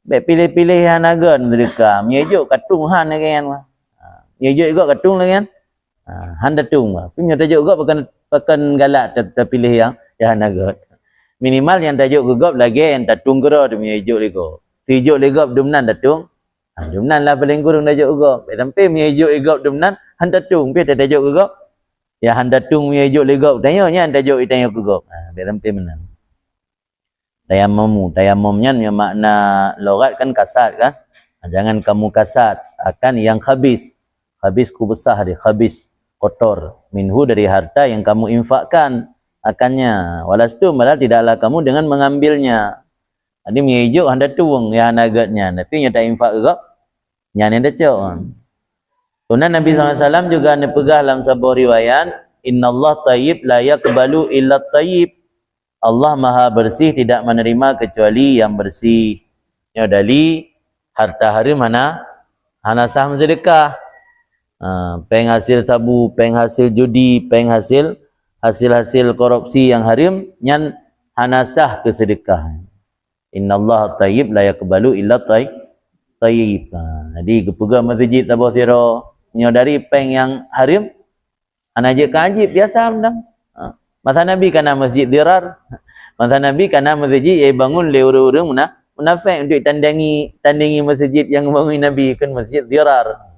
Baik pilih-pilih yang agan mereka. Menyejuk katung han kan. Menyejuk juga katung kan. Han datung. Punya tajuk juga pakan galak terpilih yang agan. Minimal yang tajuk gugap lagi yang tatung gera tu menyejuk lego. Tijuk legap dumnan datung. Dumnan lah paling kurang tajuk gugap. Sampai menyejuk legap dumnan han datung pi tajuk gugap. Ya han datung menyejuk legap tanya nya han tajuk itanya gugap. Biar sampai menang. Tayammumnya yang makna logat kan kasat kan. Jangan kamu kasat akan yang khabis. Khabis ku besar dia, khabis kotor minhu dari harta yang kamu infakkan akannya. Walastum padahal tidaklah kamu dengan mengambilnya. Ada menyejuk hendak tuang yang nagatnya. Tapi yang tak infak juga yang ada cak. Kemudian Nabi SAW juga nepegah dalam sebuah riwayat innallaha tayyib la yaqbalu illa tayyib. Allah maha bersih tidak menerima kecuali yang bersih. Ya dari harta haram hana sah sedekah. Peng hasil sabu, peng hasil judi, peng hasil korupsi yang haram nyan hana sah kesedekah. Innallaha tayyib la yaqbalu illa tayyib. Jadi kepegang masjid tabah sira nyo dari peng yang haram ana je kajib biasa mendang. Masa Nabi kana masjid dirar. Masa Nabi kana masjid bangun le urang-urang munafik untuk tandingi masjid yang bangun Nabi kan masjid dirar.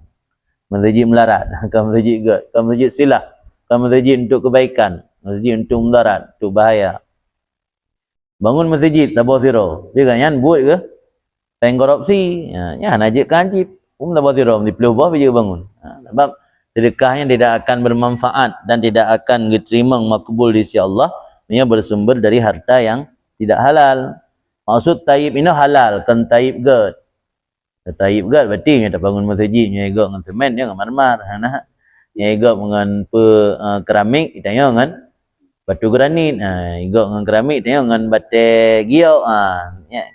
Masjid melarat, kan masjid gad, kan masjid silah, kan masjid untuk kebaikan, masjid untuk mudarat, untuk bahaya. Bangun masjid tabah sira. Dia kan buat ke? Peng korupsi. Ya najib kanjib. Tabah sira di pelubah dia bangun. Sebab sedekahnya tidak akan bermanfaat dan tidak akan diterima makbul di sisi Allah. Ia bersumber dari harta yang tidak halal. Maksud taib ini halal, kan taib gad. Taib gad berarti dia tak bangun masjid, dia gad dengan semen, dia dengan marmar. Dia gad dengan keramik, dia dengan batu granit. Gad dengan keramik, dia dengan batu giau.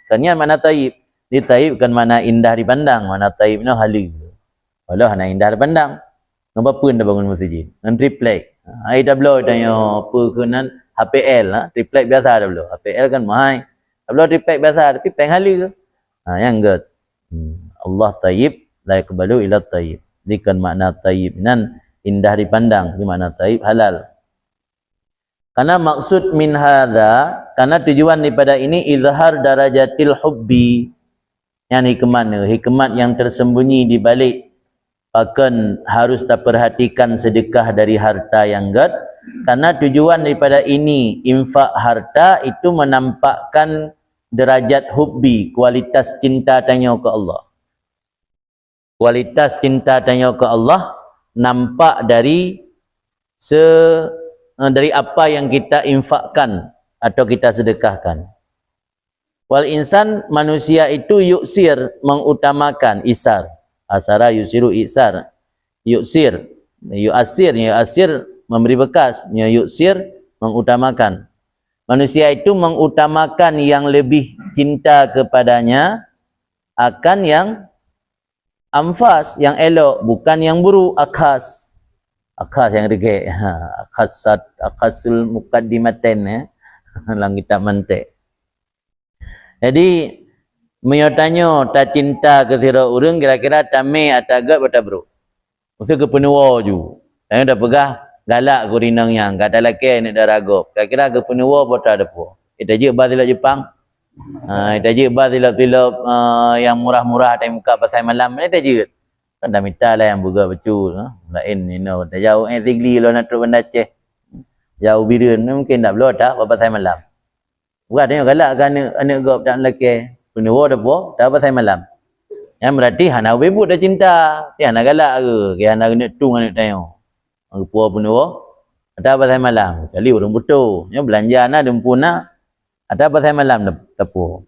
Kan mana taib. Di taib kan mana indah dipandang, mana taib no hala. Walau hana indah dipandang. Ngapa pun dah bangun masjid. Ngan triplek. Ai dah blow tanya apa kenan HPL lah, triplek biasa dah blow. HPL kan mahal. Dah blow triplek biasa tapi peng hala ke. Yang good. Allah taib la yaqbalu illa taib. Dikan makna taib nan indah dipandang, di makna taib halal. Karena maksud min hadza, karena tujuan daripada ini izhar darajatil hubbi. Yang hikmat yang tersembunyi di balik akan harus tak perhatikan sedekah dari harta yang gad. Karena tujuan daripada ini infak harta itu menampakkan derajat hubbi, kualitas cinta tanya ke Allah. Kualitas cinta tanya ke Allah nampak dari dari apa yang kita infakkan atau kita sedekahkan. Wal insan, manusia itu yuksir, mengutamakan isar. Asara yusiru isar. Yuksir, yuasir memberi bekas, yuksir mengutamakan. Manusia itu mengutamakan yang lebih cinta kepadanya akan yang amfas, yang elok, bukan yang buruk, akas. Akas yang regek. Akasul muqaddimaten ya. Lang kita mantek. Jadi menyotanya tak cinta ke sira urang kira-kira tame atagat bata bro. Mesti ke penuwa ju. Tanya dah pegah galak ku rinang yang kata laki ni dah ragop. Kira-kira ke penuwa bata depo. Ita je ba silap Jepang. Ita je ba silap-silap yang murah-murah tai muka pasal malam ni ita je. Kan dah minta lah yang buga betul. Lain ni no. Dah jauh Sigli lo nak tu benda Aceh. Jauh Biren mungkin tak belum tak pasal malam. Bukan tengok galak kan anak gop tak lelaki. Penuwa depo tak pasal malam. Yang berarti hana bebut dah cinta. Dia hana galak ke? Dia hana kena tung anak tengok. Puan penuwa tak pasal malam. Kali orang betul. Yang belanja na dempuna ada pasal malam depo.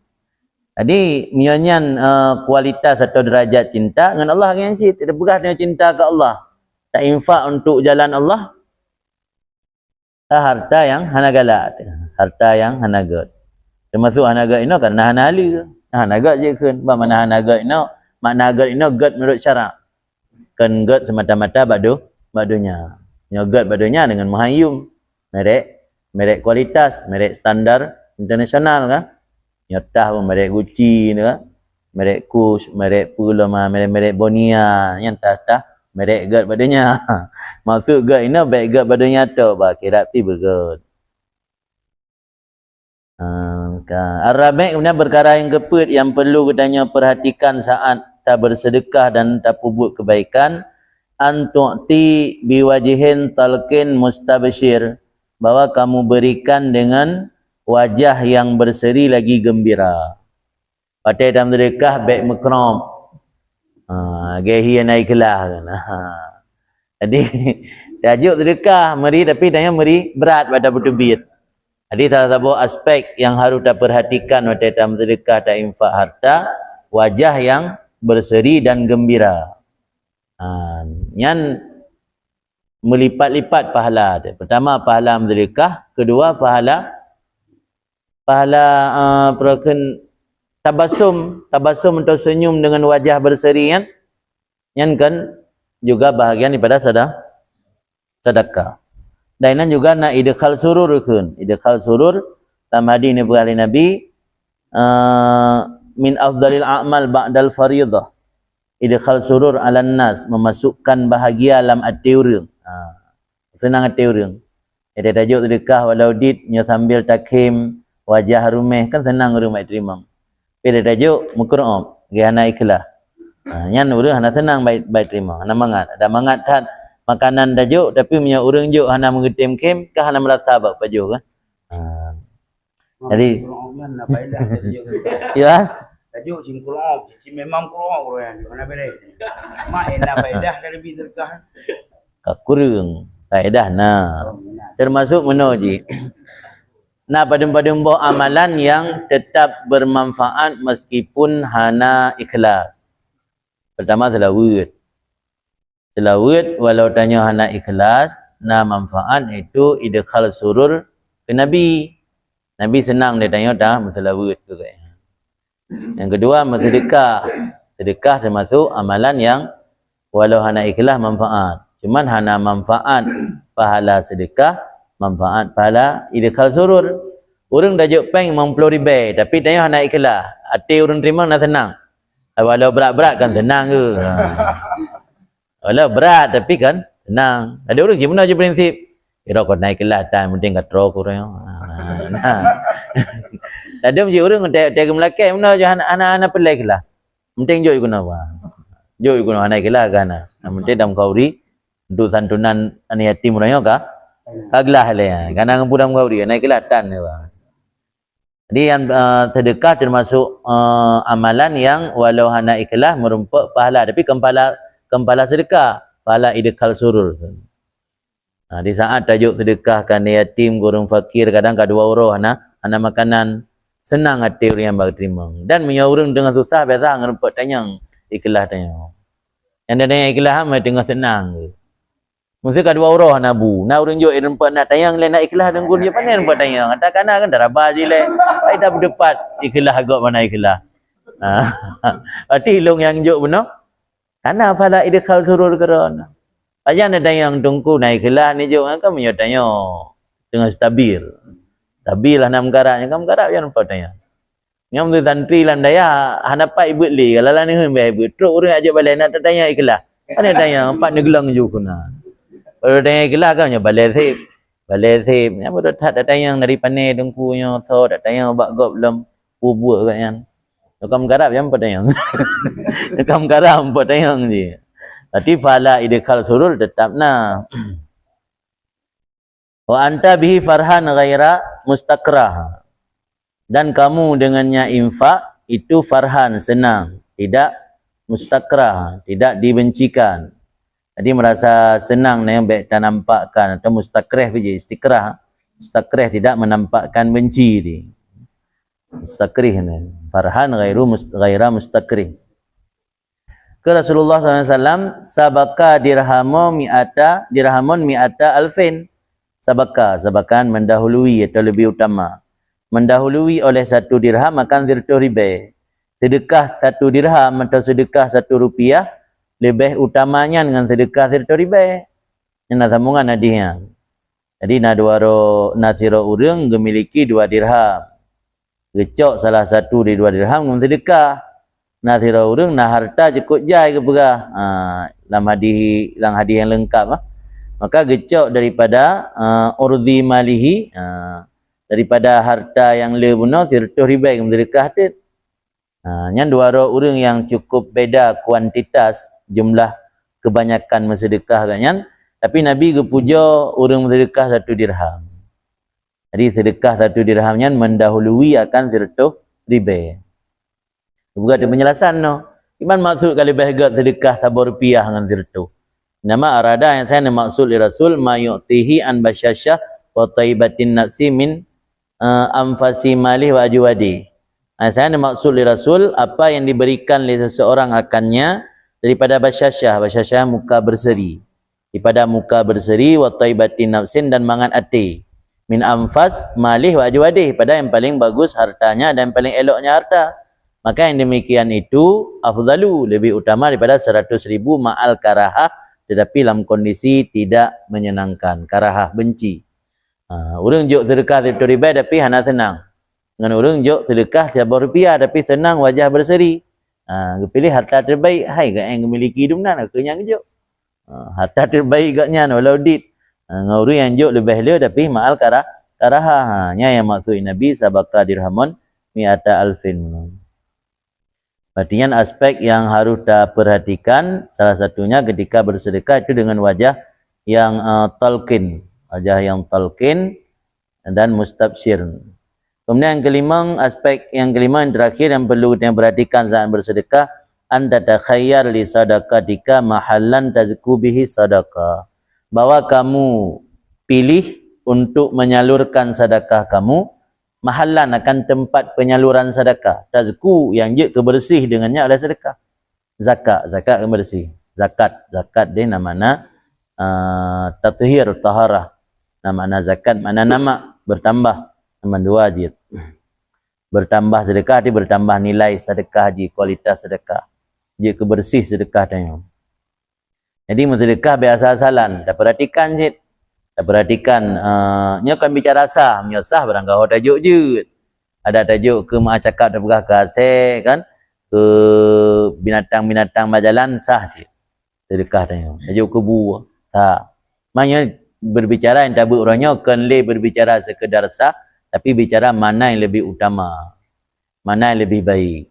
Jadi menyanyian kualitas atau derajat cinta dengan Allah yang sih tidak begah dengan cinta ke Allah. Tak infak untuk jalan Allah. Harta yang hana galak, harta yang hana gad. Termasuk hana gad ini karena hana ali. Hana gad je kan. Ba mana hana gad ini? Makna gad ini gad menurut syarak. Kan gad semata-mata badunya. Nya gad badunya dengan mahayum. Merek kualitas, merek standar internasional kan. Nya tah pun merek Gucci ni kan. Merek Kush, merek Pulama, merek Bonia, yang tah merek gad badannya. Maksud gad ini baik gad badannya tu bah kira ti bergad. Ar-rabi' kemudian perkara yang keput yang perlu katanya perhatikan saat tak bersedekah dan tak buat kebaikan, antu'ti biwajihin talqin mustabshir, bahwa kamu berikan dengan wajah yang berseri lagi gembira. Pakai dalam sedekah baik mekram. Gehi naik kelah kan. Jadi tajuk sedekah meri tapi tanya meri berat pada bertubit. Jadi salah satu aspek yang harus kita perhatikan pada dalam sedekah dan infak harta, wajah yang berseri dan gembira. Yang melipat-lipat pahala. Pertama pahala sedekah, kedua pahala tabasum atau senyum dengan wajah berseri kan. Yang kan juga bahagian daripada sedekah. Dan juga nak idkhal surur kan. Idkhal surur dalam hadis ni berkali Nabi min afdalil a'mal ba'dal fariidah. Idkhal surur 'alan nas, memasukkan bahagia dalam hati orang. Senang hati orang. Ada tajuk sedekah walau ditnya sambil takhim wajah rumeh kan senang orang mai terima. Bila tajuk mukram, gihana ikhlas. Yang orang hana senang baik terima. Hana mangat. Ada mangat kan makanan tajuk tapi punya orang juk hana mengetim kem ke hana merasa apa pajuk kan. Jadi ya tajuk sim Quran, sim memang Quran mana beda. Mak enak faedah dari sedekah. Kurang faedah nah. Termasuk menuji. Nah, padum-padum amalan yang tetap bermanfaat meskipun hana ikhlas. Pertama selawat. Selawat walau tanya hana ikhlas, nah manfaat itu idkhal surur ke Nabi. Nabi senang dia tanya dah selawat tu kan. Yang kedua bersedekah. Sedekah termasuk amalan yang walau hana ikhlas manfaat. Cuman hana manfaat pahala sedekah, manfaat pahala idkhal surur. Orang dah jok peng 50 ribu tapi tanya hana ikhlas. Hati orang terima nak senang. Walau berat-berat kan senang ke. Walau berat tapi kan senang. Ada orang gimana je prinsip. Kira kau naik kelas tak penting kat tro kurang. Ada macam orang tega Melaka mana je anak-anak pelai kelas. Penting jok guna apa? Jok guna naik kelas kan. Penting dalam kauri untuk santunan anak yatim orang ka. Aglah le. Kana ngampu dalam kauri naik kelas tan ni ba. Jadi yang sedekah termasuk amalan yang walau hana ikhlas merumpak pahala tapi kempala sedekah pahala idkhal surur. Di saat tajuk sedekahkan yatim gurung fakir kadang kedua orang anak makanan senang hati orang yang bagi terima dan menyorong dengan susah biasa ngerumpak tanyang ikhlas tanya. Yang ada yang ikhlas mai tengah senang. Mesti kedua orang nabu. Nak orang jok rempat nak tayang le nak ikhlas dan guru je pandai rempat tayang. Kata kana kan dah rabah je le. Ai dah berdepat ikhlas agak mana ikhlas. Berarti long yang jok benar. Kana pala idkhal surur kerana. Aja nak tayang tungku nak ikhlas ni jok kan menyo tayang dengan stabil. Stabil lah nak menggarap kan menggarap yang rempat tayang. Yang tu santri lan daya hanapai ibu li kalau lan ni bai ibu. Terus orang ajak balik nak tayang ikhlas. Kan tayang empat negelang juga kuna. Kalau tanya ikhlas kan balik sip yang baru tak tayang dari panai dengkunya so tak tayang bak gop belum buat kat yang kam garap yang patayang kam garap patayang je tapi fala idkhal surur tetap nah wa anta bihi farhan ghaira mustakrah dan kamu dengannya infak itu farhan senang tidak mustakrah tidak dibencikan. Jadi merasa senang yang baik tak nampakkan atau mustakrih saja istikrah. Mustakrih tidak menampakkan benci ni. Mustakrih ni. Farhan ghaira mustakrih. Ke Rasulullah SAW sabaka dirhamun mi'ata alfin. Sabakan mendahului atau lebih utama. Mendahului oleh 1 dirham akan 100 ribu. Sedekah 1 dirham atau sedekah 1 rupiah lebih utamanya dengan sedekah 100 ribu. Yang sambungan hadiah. Jadi nasiro urang memiliki 2 dirham. Gecok salah satu di 2 dirham dengan sedekah. Nasiro urang nah harta cukup jai ke berah. Dalam hadiah yang lengkap. Maka gecok daripada urdi malihi. Daripada harta yang lebuna 100 ribu dengan sedekah tu. Yang 2 orang yang cukup beda kuantitas jumlah kebanyakan bersedekah kan tapi Nabi kepuja orang bersedekah 1 dirham. Jadi sedekah 1 dirhamnya mendahului akan 100 ribu. Bukan ada penjelasan no. Iman maksud kalau bahagia sedekah 1 rupiah dengan 100. Nama arada yang saya maksud li Rasul ma yu'tihi an basyasyah wa taibatin nafsi min anfasi malih wa ajwadi. Saya maksud li Rasul apa yang diberikan oleh seseorang akannya daripada basyasyah muka berseri. Daripada muka berseri wa taibatin nafsin dan mangan hati. Min anfas malih wa ajwadih pada yang paling bagus hartanya dan paling eloknya harta. Maka yang demikian itu afdalu lebih utama daripada 100 ribu ma'al karahah tetapi dalam kondisi tidak menyenangkan. Karahah benci. Orang juk sedekah 100 ribu tapi hana senang. Dengan orang juk sedekah 1 rupiah tapi senang wajah berseri. Pilih harta terbaik. Hai gak yang memiliki dumnan aku yang juk. Harta terbaik gaknya walau dit. Orang yang juk lebih le tapi ma'al karahah. Yang maksud Nabi sabaka dirhamun mi'ata alfin. Artinya aspek yang harus kita perhatikan salah satunya ketika bersedekah itu dengan wajah yang talqin. Wajah yang talqin dan mustabsyir. Kemudian aspek yang kelima yang terakhir yang perlu kita perhatikan saat bersedekah, anda takhayyar li sadaqatika mahallan tazku bihi sadaqah. Bahwa kamu pilih untuk menyalurkan sedekah kamu mahallan akan tempat penyaluran sedekah. Tazku yang je kebersih dengannya adalah sedekah. Zakat bersih. Zakat dia namanya tathhir taharah. Namanya zakat mana nama bertambah. Nama 2 je. Bertambah sedekah, dia bertambah nilai sedekah je, kualitas sedekah. Je kebersih sedekah tanya. Jadi sedekah biasa-asalan. Tak perhatikan je. Tak perhatikan. Nya kan bicara sah. Nya sah barang kau tajuk je. Ada tajuk ke mak cakap tak berkah kasih kan. Ke binatang-binatang berjalan sah je. Sedekah tanya. Tajuk ke buah. Sah. Maknanya berbicara yang tabuk orangnya kan le berbicara sekedar sah. Tapi bicara mana yang lebih utama. Mana yang lebih baik.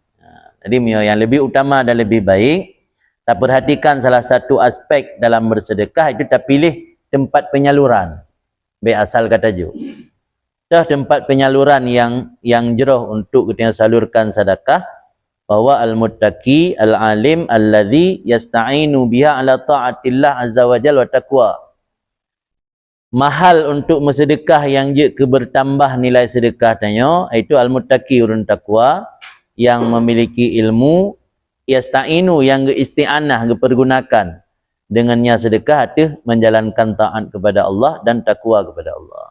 Jadi yang lebih utama dan lebih baik. Tak perhatikan salah satu aspek dalam bersedekah itu tak pilih tempat penyaluran. Baik asal kata ju. Dah tempat penyaluran yang jeroh untuk kita salurkan sedekah bahwa al-muttaqi al-alim allazi yasta'inu biha ala ta'atillah azza wajalla wa taqwa. Mahal untuk bersedekah yang je ke bertambah nilai sedekah tanya itu al-muttaqi urun taqwa yang memiliki ilmu yasta'inu yang isti'anah dipergunakan dengannya sedekah tu menjalankan taat kepada Allah dan takwa kepada Allah.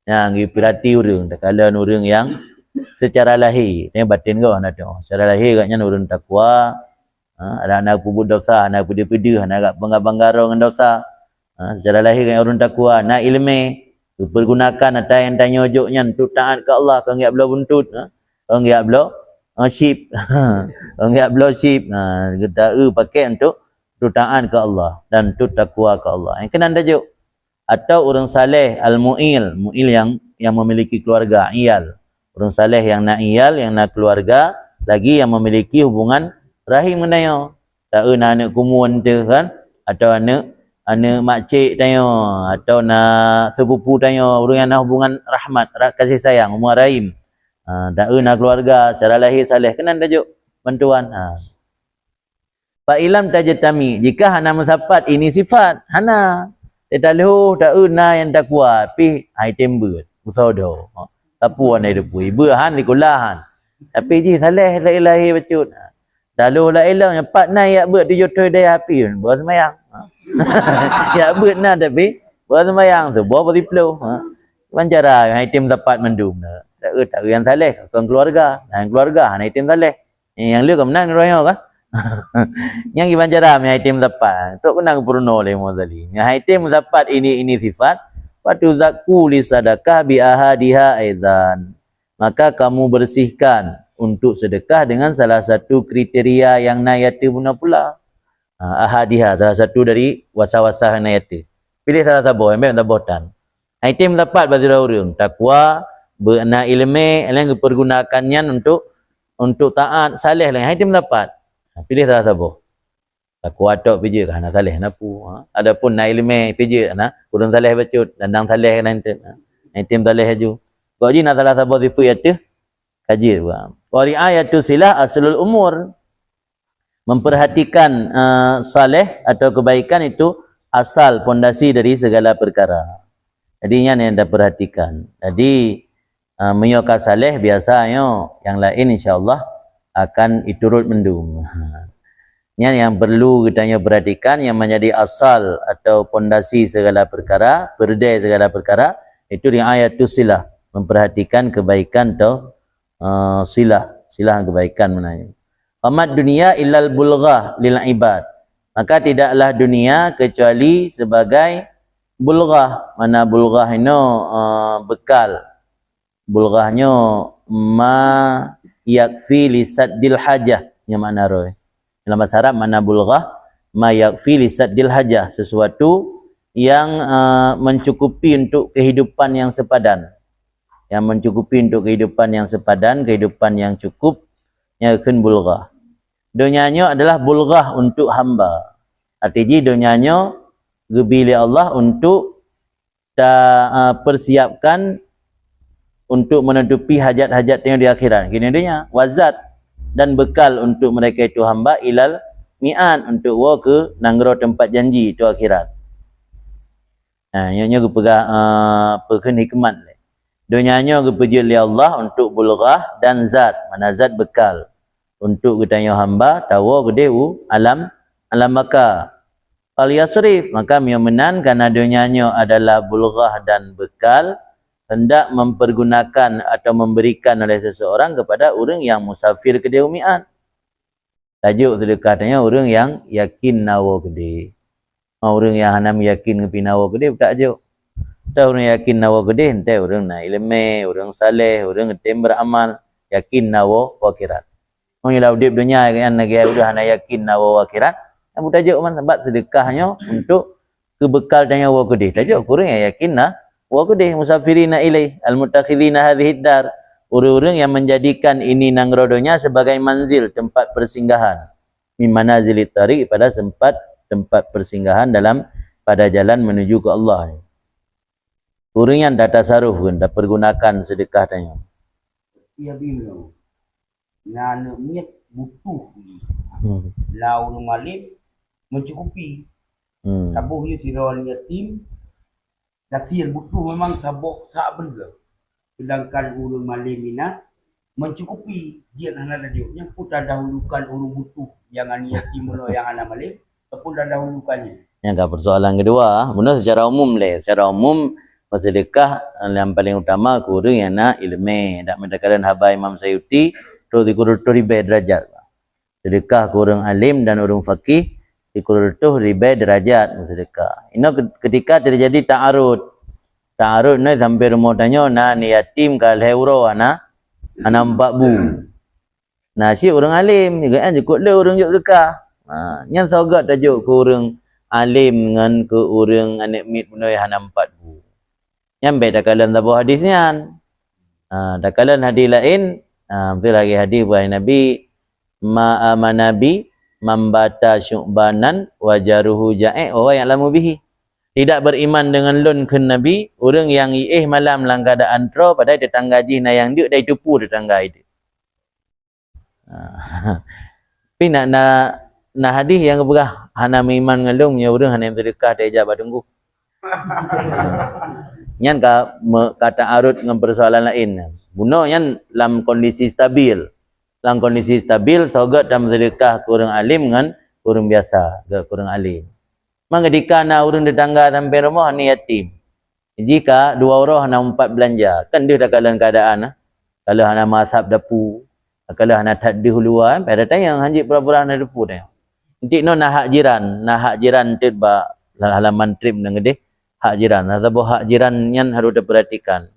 Yang perhati urang tak kala urang yang secara lahir ni batin kau nak tengok. Secara lahir katnya urang takwa, ada anak pubut dosa, anak pedih-pedih, anak bangga-bangga dengan dosa. Secara lahir katnya urang takwa, nak ilmu dipergunakan ada yang tanya ojoknya untuk taat ke Allah, kau enggak belah buntut, kau enggak belah sheep. Enggak blow sheep. Kita pakai untuk taat ke Allah dan untuk takwa ke Allah. Yang kena tajuk. Atau orang saleh al-mu'il, mu'il yang memiliki keluarga, iyal. Orang saleh yang nak iyal, yang nak keluarga, lagi yang memiliki hubungan rahim dengannya. Tak anak kumun tu kan, atau anak makcik tanya, atau nak sepupu tanya, orang yang nak hubungan rahmat, kasih sayang, hubungan rahim. Tak nak keluarga secara lahir saleh kena tajuk bantuan. Fa ilam tajtami, jika hana mensapat ini sifat hana tetaluh tak una yang takwa pi item ber usaha tapu anai depu ibu han dikulahan tapi ji saleh lahir becut dalu la ilang yang pat nai ya ber di jotoi dai api ber semayang. Ya ber na tapi ber semayang tu bawa beriplo. Pancara item dapat mendum na. Tak yang saleh kan keluarga dan keluarga hanya item saleh yang lu kemenang royo kan. Yang gimana cara mi item dapat tok kenang purno le modali yang item dapat ini sifat patu zakku li sedekah bi ahadiha aidan maka kamu bersihkan untuk sedekah dengan salah satu kriteria yang nayati pula ahadiha salah satu dari wasa-wasa nayati pilih salah satu yang tabotan item dapat bagi orang takwa berna ilmu yang dipergunakannya untuk taat saleh lah item dapat pilih salah satu takwa tok pije kana saleh napu adapun na ilmu pije na kurang saleh bacut dandang saleh nanti item saleh aju kau ji na salah satu sifu itu kaji wa riayatu silah aslul umur memperhatikan saleh atau kebaikan itu asal pondasi dari segala perkara jadinya yang anda perhatikan jadi menyoka saleh biasanya yang lain insyaallah akan iturut mendung. Yang perlu kita perhatikan yang menjadi asal atau pondasi segala perkara, perdai segala perkara itu riayatus silah, memperhatikan kebaikan atau silah kebaikan menanya. Amat dunia illal bulghah lil ibad. Maka tidaklah dunia kecuali sebagai bulghah. Mana bulghah ini bekal. Bulghahnya ma yakfi li saddil hajah yang makna roh. Dalam bahasa Arab makna bulghah ma yakfi li saddil hajah, sesuatu yang mencukupi untuk kehidupan yang sepadan. Yang mencukupi untuk kehidupan yang sepadan, kehidupan yang cukup, yang akan bulghah. Dunianya adalah bulghah untuk hamba. Artinya dunianya gebili Allah untuk persiapkan untuk menutupi hajat-hajatnya di akhirat. Kini dia wazat dan bekal untuk mereka itu hamba ilal mi'an untuk ke nanggro tempat janji itu akhirat. Nya pegang pekan hikmat. Dunianya gepeji oleh Allah untuk bulghah dan zat. Mana zat bekal untuk ketanya hamba tahu gede alam maka fal yasrif maka menan karena dunianya adalah bulghah dan bekal hendak mempergunakan atau memberikan oleh seseorang kepada orang yang musafir ke umian. Tajuk sedekah tanya orang yang yakin nawa gede. Orang yang hanam yakin ngepi nawa gede tak tajuk. Tak orang yakin nawa gede hentai orang na ilmu, orang saleh, orang ngetem beramal, yakin nawa akhirat. Orang yang hidup dunia yang negara udah hana yakin nawa akhirat. Abu tajuk man sebab sedekahnya untuk kebekal tanya wa gede. Tajuk orang yang yakin na wa gede musafirina ilai al-mutakhidina hadhihi dar. Orang-orang yang menjadikan ini nangrodonya sebagai manzil, tempat persinggahan. Min manazilit tariq, pada tempat persinggahan dalam pada jalan menuju ke Allah. Orang yang data saruh pun dah pergunakan sedekah tanya. Ia bingung. Nak niat butuh. Lau orang malim mencukupi. Sabuh you sirawan yatim. Kafir butuh memang sabuh sak benda. Sedangkan orang malim minat mencukupi. Dia nak radiunya pun dah dahulukan orang butuh. Jangan yatim yang anak malim. Pun dah dahulukannya. Yang persoalan kedua, benar secara umum le. Secara umum sedekah yang paling utama kurang yang nak ilmu. Tak mendekatkan haba Imam Sayuti terus dikurut ribai derajat. Sedekah kurang alim dan orang faqih dikurut ribai derajat sedekah. Ini ketika terjadi ta'arud. Ta'arud ni sampai rumah tanya na ni yatim kal euro ana 4 bu. Nah si orang alim juga kan cukup le orang juk sedekah. Yang sogat tajuk ke orang alim dengan ke orang anak mit punoi hana 4 bu. Yang baik dah kalan tabuh hadisnya. Dah kalan hadis lain, betul lagi hadis buat Nabi ma amanabi mambata syu'banan wajaruhu ja'i wa ya'lamu bihi. Tidak beriman dengan lun ke Nabi, orang yang malam dalam keadaan tro pada tetangga jina yang dia dah tupu tetangga itu. Tapi nak hadis yang berah hana iman dengan lun punya orang hana yang sedekah dah ijab tunggu. Nyan kata arut dengan persoalan lain. Bunuh nyan dalam kondisi stabil. Dalam kondisi stabil sogat dalam sedekah kurang alim dengan kurang biasa, kurang alim. Maka ketika na orang tetangga sampai rumah ni yatim. Jika dua orang hana 4 belanja, kan dia dah dalam keadaan kalau hana masab dapu, kalau hana tak dihuluan, pada tanya hanjit pura-pura hana dapu dah. Nanti no nak hak jiran tiba halaman trip nang gede. Hak jiran, sebab hak jiran yang harus diperhatikan.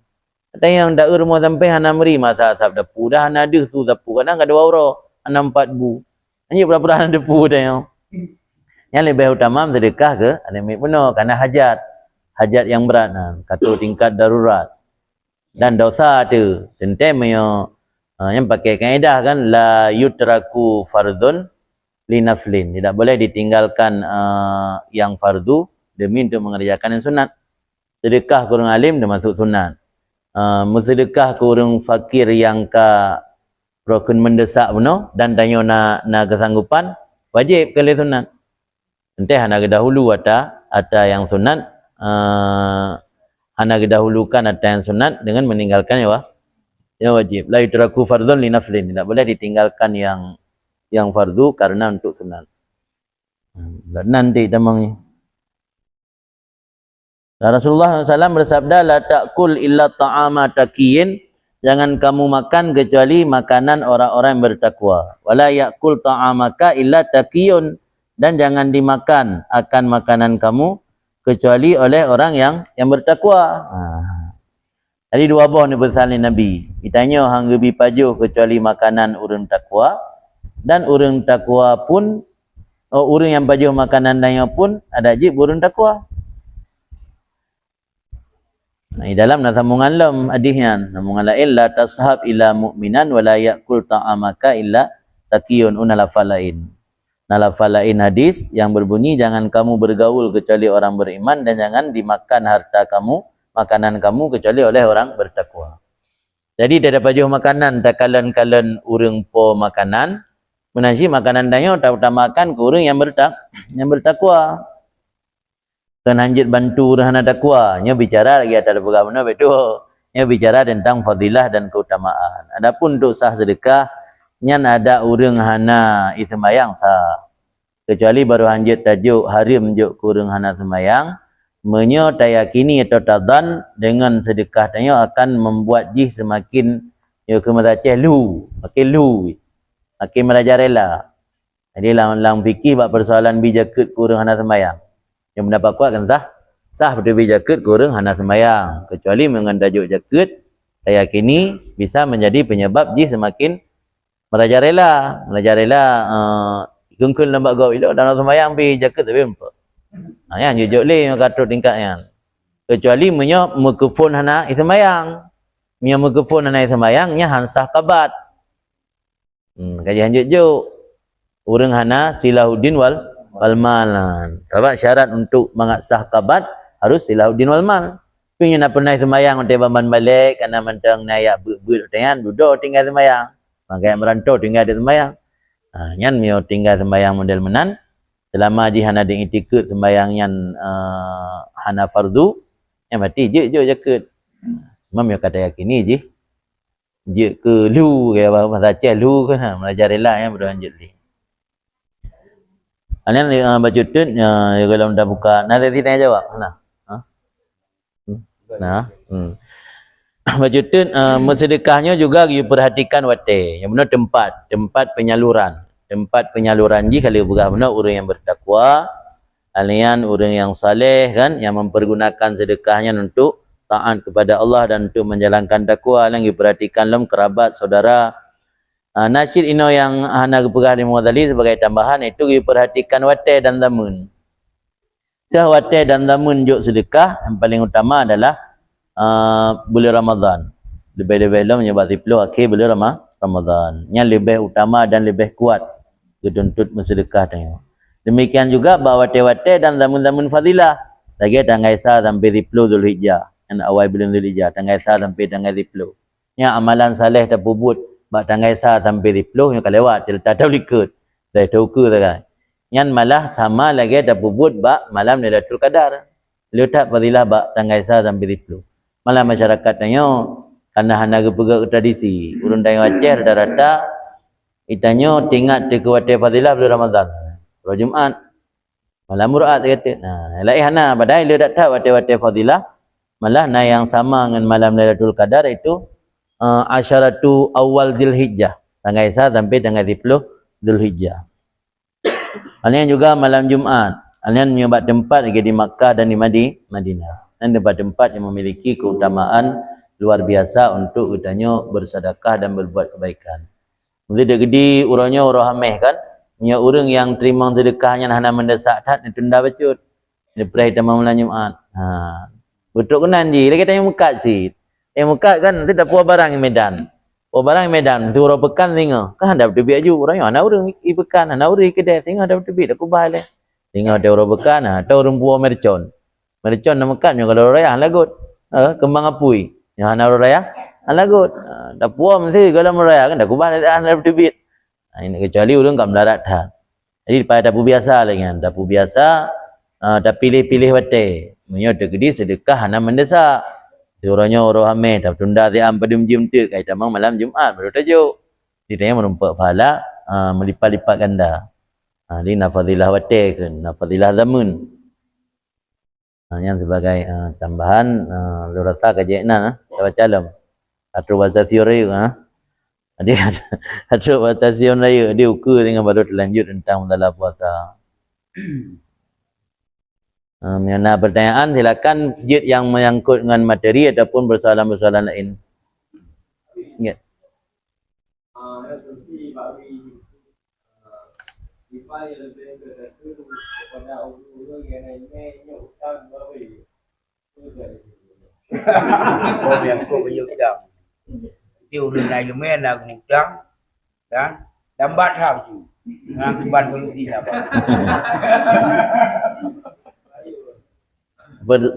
Ada yang dak rumah sampai hana meri masa asap dapu, dah hana ada su dapu, kadang ada 2 orang, hana 4 bu. Hanya pura-pura hana dapu dah yang. Yang lebih utama sedekah ke ada mik penuh kerana hajat yang berat kata tingkat darurat. Dan dosa tu, tentem yang pakai kaedah kan la yutraku fardun linaflin. Tidak boleh ditinggalkan yang fardu demi untuk mengerjakan yang sunat. Sedekah kurang alim termasuk sunat. Sedekah kurang fakir yang rukun mendesak penuh dan tanya na kesanggupan wajib kali sunat. Nanti hana kedahulu ada yang sunat, hana kedahulukan ada yang sunat dengan meninggalkan yang wajib. La yutraku fardun linaflin. Tidak boleh ditinggalkan yang fardu karena untuk sunat. Nanti tamangnya. Rasulullah SAW bersabda, la ta'kul illa ta'ama taqiyin. Jangan kamu makan kecuali makanan orang-orang yang bertakwa. Wala ya'kul ta'amaka illa taqiyun. Dan jangan dimakan akan makanan kamu kecuali oleh orang yang bertakwa. Jadi 2 buah ni pesan Nabi. Ditanya hang gebi pajuh kecuali makanan orang takwa. Dan orang takwa pun, orang yang pajuh makanan daya pun ada jib orang takwa. Di dalam sambungan lam hadisnya, sambungan lain la tashab ila mu'minan wa la ya'kul ta'amaka illa taqiyun unalafal lain. Nalafal lain hadis yang berbunyi jangan kamu bergaul kecuali orang beriman dan jangan dimakan harta kamu, makanan kamu kecuali oleh orang bertakwa. Jadi dia dapat jual makanan tak kalan-kalan urang po makanan, menasi makanan danyo tak utamakan ke urang yang bertakwa. Dan hanjit bantu orang takwa, nya bicara lagi atas bagaimana betul. Nya bicara tentang fadilah dan keutamaan. Adapun untuk sah sedekah nyan ada urang hana sembayang sah. Kecuali baru hanjit tajuk harim juk kurang hana sembayang, menyo tayakini atau tadan dengan sedekah tanya akan membuat jih semakin ya kemeracah lu, makin lu, makin merajalela. Jadi lang fikir bab persoalan bijakut kurang hana sembahyang. Yang mendapat kuat kan sah betul bijakut kurang hana sembahyang. Kecuali dengan dajuk jakut tayakini bisa menjadi penyebab jih semakin merajalela, kengkul lambat gau itu dalam sembahyang pi jakut tapi apa. Ya, jujur le katut tingkatnya. Kecuali menyo mikrofon hana sembahyang. Menyo mikrofon hana sembahyangnya hansah kabat. Kajian jujur. Urang hana silahuddin wal malan. Sebab syarat untuk mengasah kabat harus silahuddin wal mal. Punya nak pernah sembahyang untuk baman balik karena mentang nayak ber dengan duduk tinggal sembahyang. Makanya merantau tinggal di sembahyang. Nyan mio tinggal sembahyang model menan. Selama di hana ding itikut sembahyang yang hana fardu, yang mati je jakut. Cuma mio kata yakini je ke lu ke apa saja lu kan melajarlah yang berlanjut ni. Anian baca tut kalau dah buka nanti tanya jawab mana? Baca tut bersedekahnya juga diperhatikan wate. Yang benar tempat penyaluran. Tempat penyaluran ji kalau berah benar orang yang bertakwa, alian orang yang saleh kan yang mempergunakan sedekahnya untuk taat kepada Allah dan untuk menjalankan takwa yang diperhatikan dalam kerabat saudara. Nasir ino yang hana berah di Mughazali sebagai tambahan itu diperhatikan wate dan damun. Dah wate dan damun juk sedekah yang paling utama adalah bulan Ramadan. Lebih-lebih dalam menyebab 10 akhir bulan Ramadan. Yang lebih utama dan lebih kuat ketuntut bersedekah tanya. Demikian juga bahawa wate-wate dan zaman-zaman fadilah. Lagi tanggal 1 sampai 10 Zulhijjah. Yang awal bulan Zulhijjah. Tanggal 1 sampai tanggal 10. Yang amalan saleh tak pubut. Bak tanggal 1 sampai 10. Yang kelewat. Cerita tahu likut. Dari tauku tu kan. Yang malah sama lagi tak pubut. Bak malam Lailatul Qadar. Letak fadilah bak tanggal 1 sampai 10. Malah masyarakat tanya. Karena hana berpegang tradisi. Urun tanya Aceh rata-rata. Itanya tingkat kekuatan fadilah bulan Ramadan. Kalau Jumaat. Malam Mur'at kata. Lain hana. Padahal dia tak tahu wate-wate fadilah. Malah na yang sama dengan malam Lailatul Qadar itu. Asyaratu awal Dzulhijjah. Tanggal 1 sampai tanggal 10 Dzulhijjah. Alian juga malam Jumaat. Alian menyebab tempat lagi di Makkah dan di Madinah. Dan tempat-tempat yang memiliki keutamaan luar biasa untuk katanya bersedekah dan berbuat kebaikan. Mesti dia gede urangnya orang hameh kan. Punya orang yang terima sedekahnya hana mendesak tat ditunda bacut. Dia pernah tamam malam Jumaat. Betul kenan ji. Lagi tanya mukat sih. Mukat kan nanti tak puas barang di Medan. Puas barang di Medan tu orang pekan tinggal. Kan ada betul aju orangnya ana orang i pekan, ana orang kedai tinggal ada betul tak kubah leh. Tinggal ada orang pekan atau orang puas mercon. Mercon nama katnya kalau raya lagut. Kembang apui. Yang ana orang raya lagut. Tak puas mesti kalau meraya kan tak kubah ada betul bit. Ini kecuali orang kat melarat dah. Jadi pada dapur biasa lagi kan. Dapur biasa dah pilih-pilih wate. Menyo tegedi sedekah hana mendesak. Orangnya orang hamil dah tunda tiam pada jam tu kai tamang malam Jumaat baru tajuk. Ditanya merumpak pahala melipat-lipat ganda. Ini nafadilah wate kan, nafadilah zamun. Yang sebagai tambahan lu rasa kajekna baca alam. Atau baca teori Dia ada batasian raya dia ukur dengan baru terlanjut tentang dalam puasa. Mengenai pertanyaan silakan jid yang menyangkut dengan materi ataupun persoalan-persoalan lain. Ya. Oh yang kau punya kita. Dia urun naik lumayan lah ngutang dan lambat hal tu. Akibat solusi lah.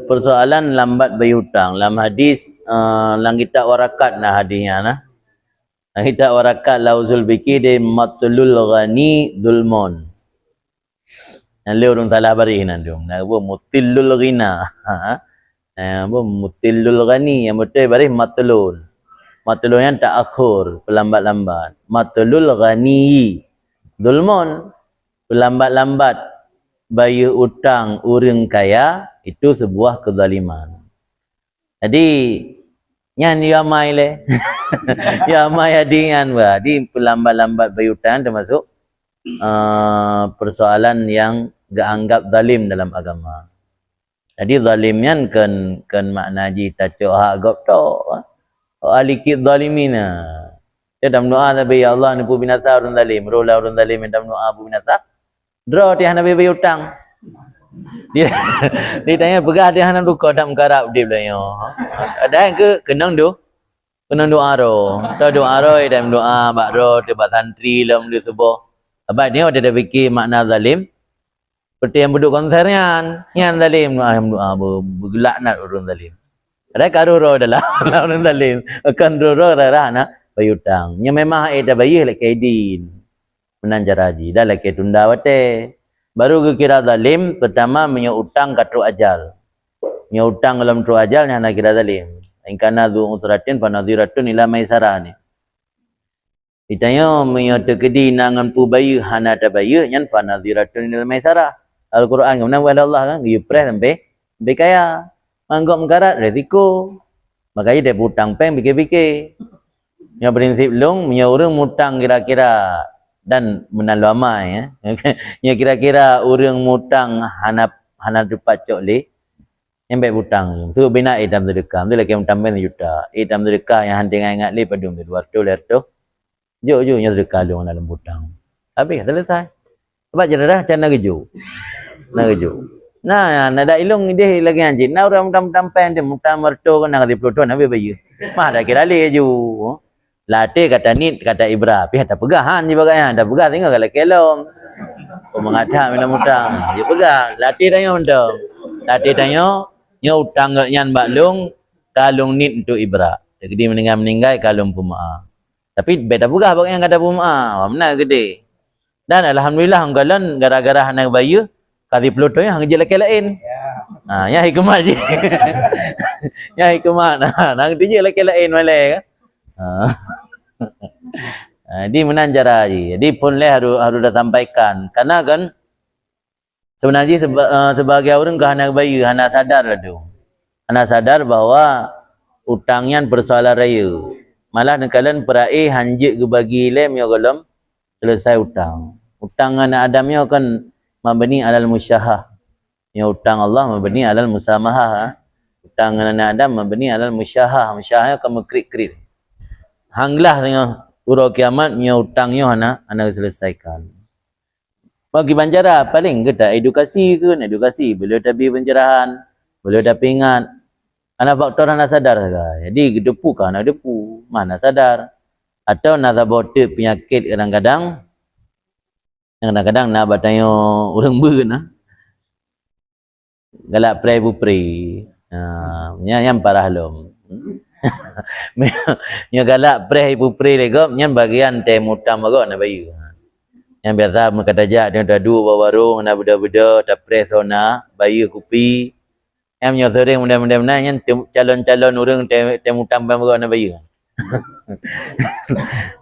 Persoalan lambat bayar hutang dalam hadis lang kita warakat nah hadisnya nah. Kita warakat lauzul biki de matlul ghani dulmon. Lalu orang salah bari nandu. Nah bu mutilul ghina. Bu mutilul ghani yang betul bari matlul. Matlul yang tak akhir, pelambat-lambat. Matlul ghani dulmon, pelambat-lambat bayar hutang orang kaya Itu sebuah kezaliman. Jadi nyan ya mai le. Ya mai adingan ba. Di pelambat-lambat bayutan termasuk persoalan yang dianggap zalim dalam agama. Jadi zalimnya kan makna ji tacu hak gop to. Alikit zalimina. Dia dalam doa Nabi ya Allah nipu binasa urun zalim, rola urun zalim dalam doa bu binasa. Draw dia Nabi bayutang. Dia tanya pegah dia hana duka tak mengkarap dia bilang yo. Ada yang ke kenang doa ro. Tahu doa ro dalam doa bak ro debat santri lam dia sebuah. Abad ni ada fikir makna zalim. Seperti yang duduk konsernya, yang zalim doa bergelak nak urun zalim. Ada karuro adalah urun zalim. Akan ruro rara nak bayutang. Nya memang ada bayi lek kaidin. Menanjaraji dah lek tunda wate. Baru kira zalim pertama menyeutang katru ajal. Menyeutang dalam tru ajal nya nak kira zalim. Ingkana zu usratin panadhiratun ila maisarah ni. Ditanya menyetekedi nangan pu bayi hana ta bayi nyan panadhiratun ila maisarah. Al-Quran kemudian wala Allah kan you press sampai kaya. Manggap mengkarat resiko. Makanya dia hutang peng fikir-fikir. Yang prinsip long punya orang mutang kira-kira dan menalu amai ya. Yang kira-kira orang mutang hana dapat cok le. Yang baik hutang. So bina idam sedekah. Tu lagi hutang ben juta. Idam sedekah yang hanting ingat le padum 200 lerto. Jo nya sedekah long dalam hutang. Habis selesai. Sebab jadi dah cana keju. Nak keju. Nah, ada ilung dia lagi anjing. Nah orang hutang pen dia hutang merto kan nak 30 tahun habis bayi. Mah dah kira le keju. Latih kata nit kata ibra pi ada pegahan je bagainya ada pegah tinggal kalau kelong mengadak minum utang dia pegang latih tanya undang latih tanya nya utang nyan baklung kalung nit untuk ibra jadi meninggal kalung pumaa tapi beda pegah bagainya kata pumaa mana gede dan alhamdulillah anggalan gara-gara anak bayi kasih peluto yang ngejel lain nah ya hikmah je ya hikmah nah nang dia lain malai kan di menanjara jadi pun le harus dah sampaikan karena kan sebenarnya sebagai orang ke anak bayi hana sadar lah tu hana sadar bahwa utangnya persoalan raya malah nekalan perai hanjik ke bagi le mio golom selesai utang anak adamnya kan mabni alal musyahah ya utang Allah mabni alal musamahah utang anak adam mabni alal musyahah musyahah kan mekrik-krik hanglah dengan urau kiamat punya hutangnya ana selesaikan. Bagi banjara paling kita edukasi boleh tapi pencerahan, boleh tapi ingat. Ana faktor ana sadar saja. Jadi depu kan ana depu, mana sadar. Atau nak sabote penyakit kadang-kadang nak batanyo urang beun nah. Galak pre-pupri. Yang parah lom. Nya galak preh ibu pre legop nyan bagian teh mutam bago na bayu. Yang biasa mengkataja dia dadu warung na beda-beda ta preh sona bayu kopi. Em nya sering mudah-mudah nyan calon-calon urang teh mutam bago na bayu.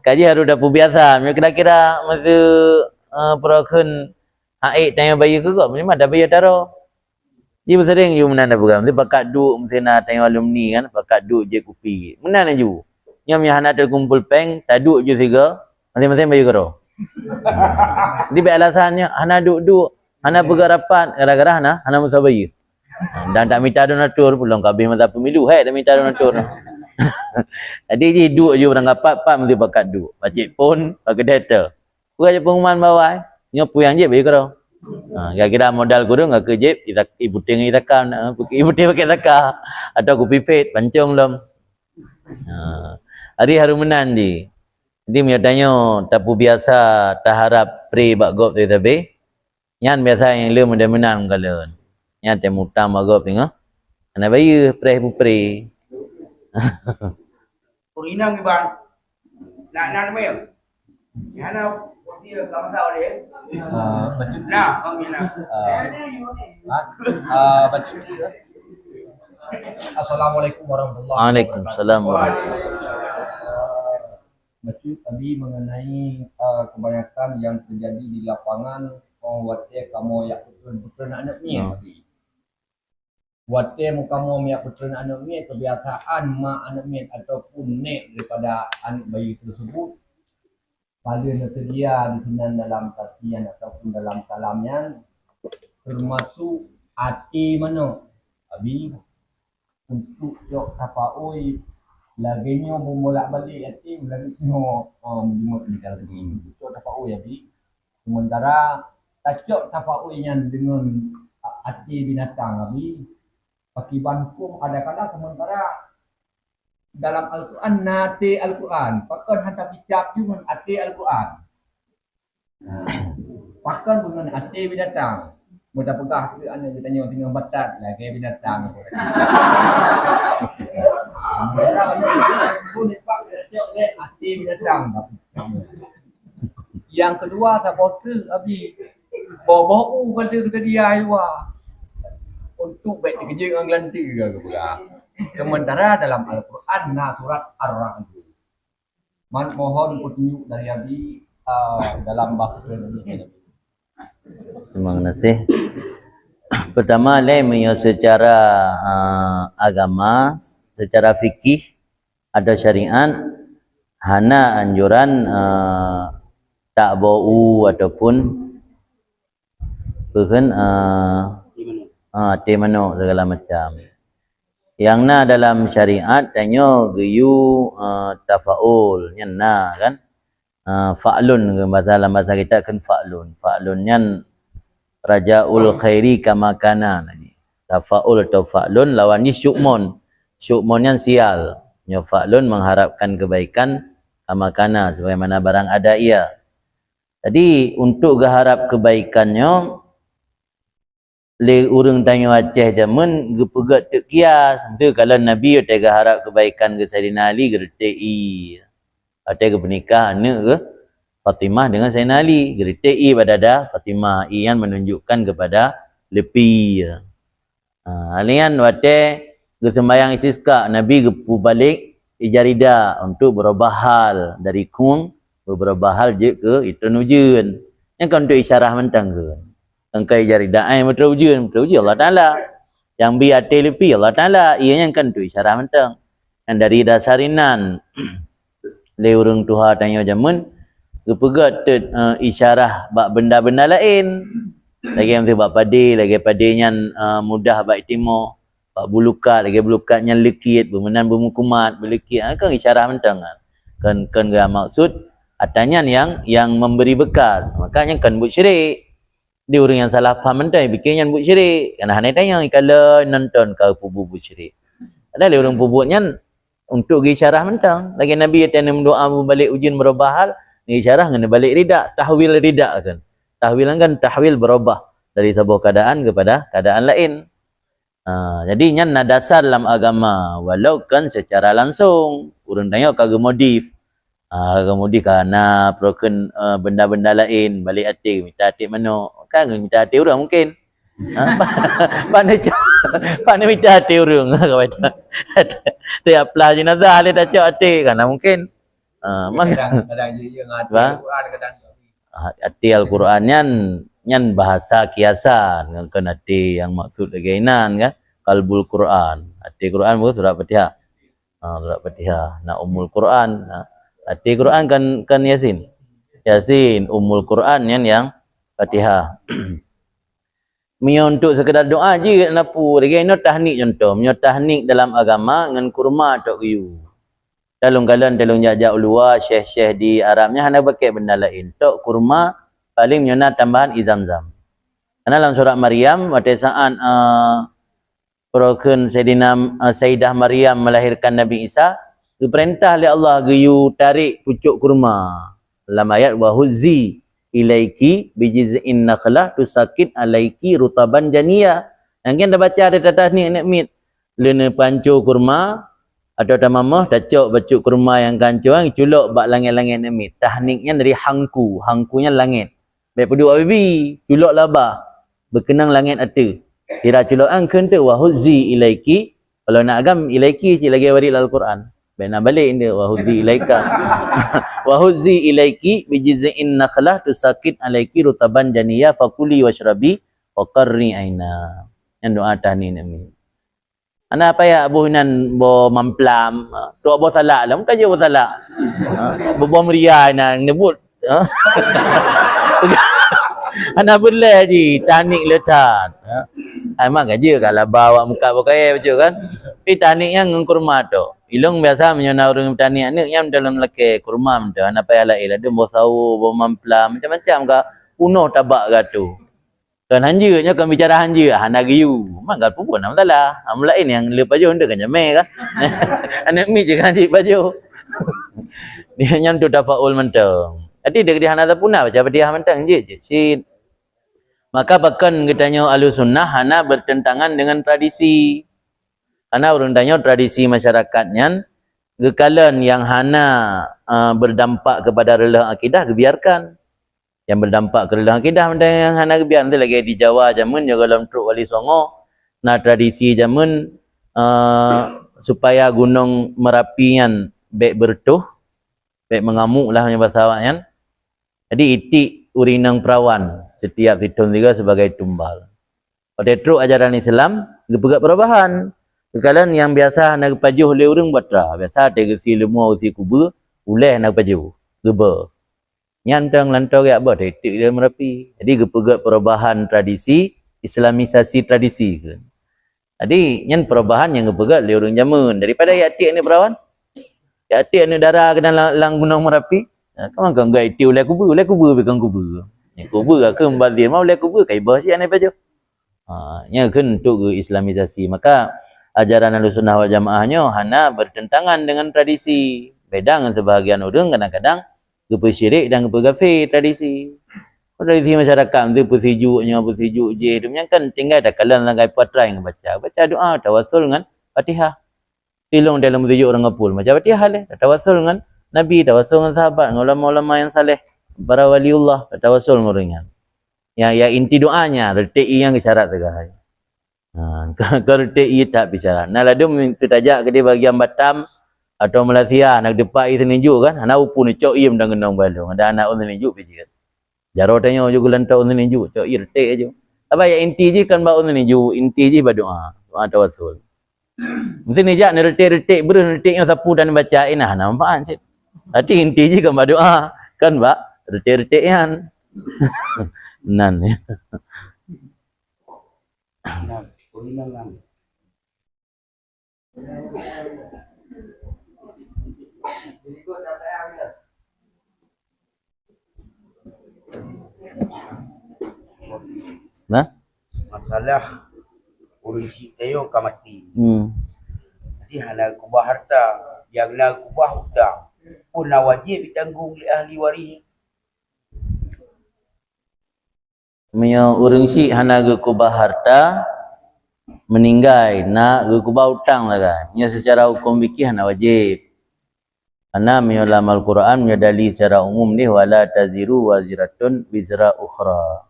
Kaji harus dah biasa. Kira-kira masa perakun haid tanya bayu ke kok memang dah bayu taro. Dia sering you menanda program. Dia pakat duk mesti nak tengok alumni kan, pakat duk je kopi. Menanda ju. Nyam yang hana terkumpul peng, tak duk je siga, masing-masing bayu karo. Dia be alasannya hana duk, hana bergarapan gara-gara hana musa bayu. Dan tak minta donatur pulang kabeh masa pemilu, tak minta donatur. Jadi je duk je orang kapat mesti pakat duk. Pakcik pun pakai data. Bukan je pengumuman bawah, nyopu yang je bayu karo. Kira-kira modal kurung ke jeb ibu ting itakam ibu ting pakai zakah atau kopi pet pancung lom hari haru menan di jadi menyatanya tapu biasa tak harap pre bak gop tu tapi nyan biasa yang lu mudah menang kalau nyan temu tam bak gop tengok ana bayu pre pre Purinang ibang nak mel yana dia kamu tahu dia nah panggilnya baca juga. Assalamualaikum warahmatullahi wabarakatuh. Waalaikumsalam warahmatullahi Baca tadi mengenai kebanyakan yang terjadi di lapangan membuatnya kamu yang betul-betul anaknya. Wate muka mau miak betul anak miak kebiasaan mak anak miak ataupun nek daripada anak bayi tersebut pada tersedia di sini dalam tasian ataupun dalam kalamnya termasuk hati mana abi untuk yok tapaoi laginya memulak balik hati lagi nyo menjemut tinggal lagi yok tapaoi abi sementara tak tapaoi yang dengan hati binatang abi akibat hukum ada kala sementara dalam Al-Quran nate Al-Quran pakan hantar hijab dengan ate Al-Quran pakan dengan ate binatang mudah pegah ke anak dia tanya tinggal batat lah kayak binatang ate binatang yang kedua supporter abi bau kata dia luar untuk baik kerja dengan gelanti ke pula. Sementara dalam Al-Quran surat Ar-Ra'd. Mohon petunjuk dari Abi dalam bahasa ini. Terima kasih. Pertama, secara agama, secara fikih ada syariat hana anjuran tak bau ataupun bukan manuk segala macam. Yang na dalam syariat tanya geyu tafaul nyan na kan fa'lun ke dalam bahasa kita kan fa'lun nyan rajaul khairi kama kana tadi. Tafaul atau fa'lun lawannya syukmun nyan sial. Nyo fa'lun mengharapkan kebaikan kama kana sebagaimana barang ada ia. Jadi untuk harap kebaikannya le urang tanya Aceh zaman gepegat tek kias tu kalau Nabi tega harap kebaikan ke Sayyidina Ali gertei ate ke pernikah anak ke Fatimah dengan Sayyidina Ali gertei pada dah Fatimah ian menunjukkan kepada lepi alian wate ke sembahyang istisqa Nabi gepu balik ijarida untuk berubah hal dari kung beberapa hal je ke itu nujun yang kan untuk isyarah mentang ke engkai jari daai meterujun Allah Taala yang bi ate lepi Allah Taala ianya kan tu isyarah mentang dan dari dasarinan le urang tuha tanya jamun gepegat isyarah bab benda-benda lain lagi yang bab padi lagi padinya mudah bab timo bab bulukat lagi bulukatnya lekit bermenan bermukumat berlekit kan isyarah mentang kan ga maksud atanya yang memberi bekas makanya kan buat syirik dia orang yang salah faham mentai bikin yang buat syirik kan hanai tanya kalau nonton kau pubu buat syirik ada le orang pubuknya untuk isyarah mentang lagi Nabi kata doa balik ujian berubah hal ni isyarah kena balik rida tahwil rida kan tahwil berubah dari sebuah keadaan kepada keadaan lain jadi nya dasar dalam agama walau kan secara langsung orang tanya kagak modif kemudian karena broken benda-benda lain balik hati minta hati mana kan minta hati orang mungkin pandai minta hati orang kata tiap pelah jenazah dia dah cak hati karena mungkin kadang-kadang dia ngati Al-Quran kadang hati Al-Quran nyan bahasa kiasan kan hati yang maksud kegainan kan qalbul Quran hati Quran bukan surat Fatihah nak umul Quran hati Quran kan Yasin umul Quran yang Fatihah mio untuk sekedar doa je napu lagi no tahnik contoh mio tahnik dalam agama dengan kurma tok yu talung-kalon jajak ulua syekh-syekh di Arabnya hanya pakai benda lain tok kurma paling mio tambahan izam-zam karena dalam surat Maryam pada saat Proken Sayyidah Maryam melahirkan Nabi Isa diperintah oleh Allah geyu tarik pucuk kurma dalam ayat wa huzzi ilaiki bijiz'in nakhlah tusakit alaiki rutaban janiya yang kan dah baca ada tatah ni mit lene pancu kurma atau tamamah dacok bacuk kurma yang kancu ang culok bak langit-langit mit tahniknya dari hangkunya langit baik peduk bibi culok labah berkenang langit atu kira culok ang kente wa huzzi ilaiki kalau nak agam ilaiki cik lagi waris al-Quran bena balik dia wahudzi ilaika wahudzi ilaiki bijiz'in nakhlah tusakit alaiki rutaban janiyah fakuli washrabi wa qarri aina yang doa tahni nami Ana apa ya abu hinan bo mamplam. Tu bo salah lah. Muka je bo salah. Bo meriah na nyebut. Ana boleh je tanik letat. Mak gaji kalau bawa muka pakai betul kan. Tapi tanik yang kurma tu. Ilung biasa menyana orang tanik ni yang dalam leke kurma tu. Ana payah lah dia bo sawu, bo mamplam macam-macam ka punuh tabak gatu. Kan hanjanya kan bicara hanja hana giu. Mak gal pun nama salah. Am lain yang le baju ndak kan jamai kan. Anak mi je kan cik baju. Dia nyam tu tafaul mentang. Jadi dia hana ta punah baca dia mentang je. Si maka bahkan katanya Ahlussunnah hana bertentangan dengan tradisi. Karena orang tanya tradisi masyarakatnya gekalan yang hana berdampak kepada relah akidah biarkan. Yang berdampak ke relah akidah macam yang hana biar nanti lagi di Jawa zaman juga dalam Truk Wali Songo. Nah tradisi zaman supaya gunung Merapi yang baik bertuh, baik mengamuk lah yang bahasa awak kan. Jadi itik urinang perawan setiap fitun juga sebagai tumbal. Pada truk ajaran Islam, gepegak perubahan. Kekalan yang biasa nak pajuh oleh orang batra, biasa tegesi lemua usi kubu, uleh nak pajuh, geba. Nyantang lantau ya apa itik dia Merapi. Jadi gepegak perubahan tradisi, islamisasi tradisi ke. Jadi nyan perubahan yang gepegak oleh orang zaman daripada ya itik ni perawan. Ya itik ni darah kena lang gunung Merapi. Kamu kan gak itik oleh kubu bukan kubu. Yang kubu ke membazir mau oleh kubu kai bah sian apa je. Nya kan untuk islamisasi. Maka ajaran Ahlussunnah wal Jamaahnya hana bertentangan dengan tradisi. Beda dengan sebahagian orang kadang-kadang gepe syirik dan gepe kafir tradisi. Tradisi masyarakat tu persijuknya persijuk je tu kan tinggal dah kalan langai patrai baca doa tawassul dengan Fatihah. Tilung dalam persijuk orang ngapul macam Fatihah leh tawassul dengan Nabi, tawassul dengan sahabat, ulama-ulama yang saleh, para waliullah, tawassul dengan yang inti doanya retik yang syarat tegah. Kalau retik tak bicara. Nah lalu minta tajak ke dia bagian Batam atau Malaysia nak depak itu ninjuk kan, anak upu ni cok iem dan genong balong. Ada anak untuk ninjuk pikir. Jaro tanya juga lantau untuk ninjuk, cok iem retik aja. Apa ya inti je kan bau untuk ninjuk, inti je berdoa, doa tawassul. Mesti nijak ni retik retik yang sapu dan bacain nah nampak sih. Tapi inti je kan berdoa, kan Pak? Retik yang nan ya. Nah, uringan lang. Nah, Masalah urisi tayo kamati. Jadi hana kubah harta, yang nak kubah hutang pun wajib ditanggung oleh ahli waris. Punya orang si hana ge kubah harta meninggal nak ge kubah hutang lah kan. Nya secara hukum fikih hana wajib. Karena dalam Al-Quran menyadali secara umum ni wala taziru waziratun wizra ukhra.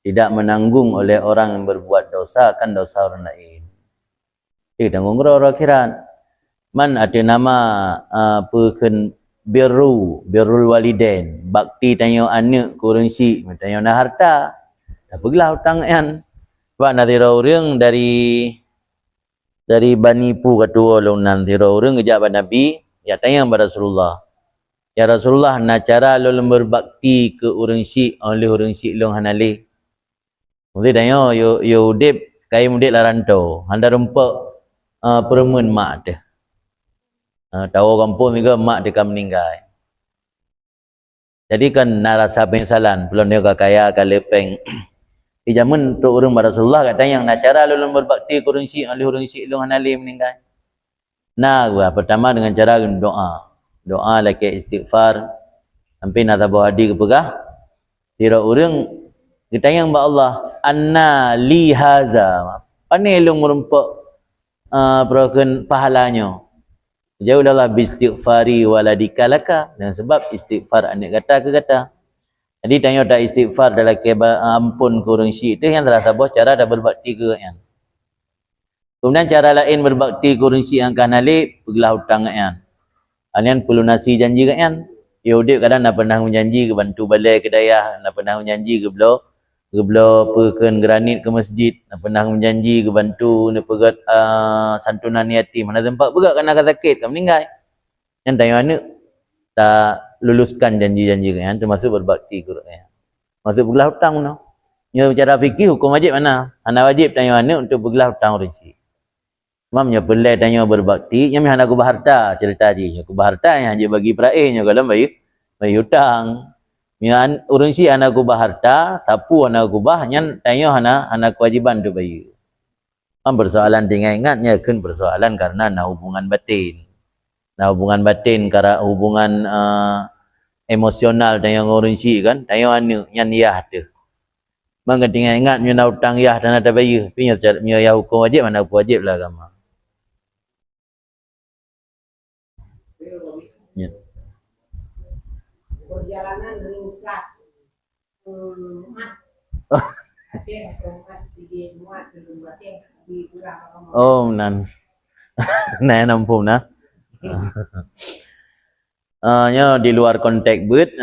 Tidak menanggung oleh orang yang berbuat dosa kan dosa orang lain. Tanggung orang akhirat. Man ada nama person birrul walidain, bakti tanya anak kurang si, tanya nak harta. Dah pergilah hutang kan. Sebab nanti orang dari Bani Pu katua long nanti orang kejap Nabi, ya tanya kepada Rasulullah. Ya Rasulullah, nak cara lo berbakti ke orang si oleh orang si long hanali. Mesti tanya yo udip kai mudik lah rantau. Handa rempak permen mak dia. Tahu kampung juga mak dia kan meninggal. Jadi kan nak rasa penyesalan belum dia kaya kalepeng. Di zaman tu orang Rasulullah katanya yang nak cara lu berbakti ke orang si oleh orang si long hanali meninggal. Nah, gua pertama dengan cara doa. Doa lagi istighfar sampai nak tahu hadi ke pegah. Tira orang kita yang ba Allah anna li haza. Pane lu merempak perakan pahalanya. Jauh Allah bistighfari waladika laka dengan sebab istighfar anak kata ke kata. Jadi tanya tak istighfar dalam ampun kurang syik itu yang telah sabah cara dah berbakti ke yang. Kemudian cara lain berbakti kurang syik yang kanali pergilah hutang yang. Anian pelunasi janji ke yang. Ya udip kadang nak pernah menjanji ke bantu balai kedayah, nak pernah menjanji ke belau Geblo perken granit ke masjid, pernah menjanji ke bantu ne pegat santunan yatim. Mana tempat pegat kena sakit, kan meninggal. Yang tanya mana tak luluskan janji-janji kan, termasuk berbakti ke rakyat. Masuk bergelah hutang no. Nya bicara fikih hukum wajib mana? Ana wajib tanya mana untuk bergelah hutang rinci. Mamnya pelai tanya berbakti, yang hana aku harta cerita je. Aku harta yang je bagi peraihnya kalau bayi hutang. Yang urang si anak kubah harta, tapu anak kubah, yang tanya anak kewajiban tu bayi. Persoalan tinggal ingatnya kan persoalan karena na hubungan batin. Na hubungan batin, karena hubungan emosional tanya urang si kan, tanya anak yang dia ada. Maka tinggal ingat na hutang ya dan ada bayi, punya ya hukum wajib mana wajib lah agama. Ya. Perjalanan ringkas mat Aceh atau mat di muat sebelum Aceh di pulang. Oh nan nah nampung nah nya di luar konteks but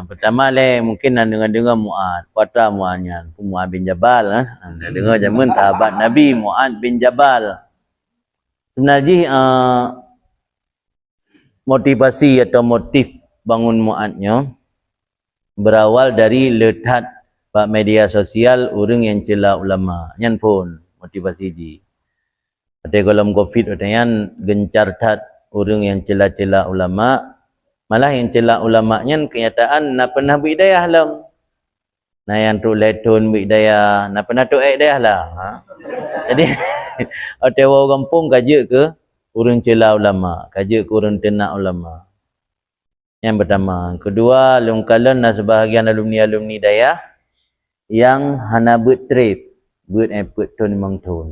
pertama le mungkin dengar Muad putra Muadnya Muad bin Jabal dengar zaman sahabat Nabi Muad bin Jabal. Sebenarnya motivasi atau motif bangun Muadnya berawal dari letak pak media sosial orang yang cela ulama nyan pun motivasi ji. Pada kolom Covid yang gencar tat orang yang cela-cela ulama, malah yang cela ulama nyan kenyataan na pernah bidayah lam. Na yang tu letun bidayah, na pernah tu dayah lah. Jadi ada orang kampung kaje ke orang cela ulama, kaje ke orang tenak ulama. Yang pertama, kedua, lungkalan na sebahagian alumni dayah yang hana buat trip, buat effort ton memang ton.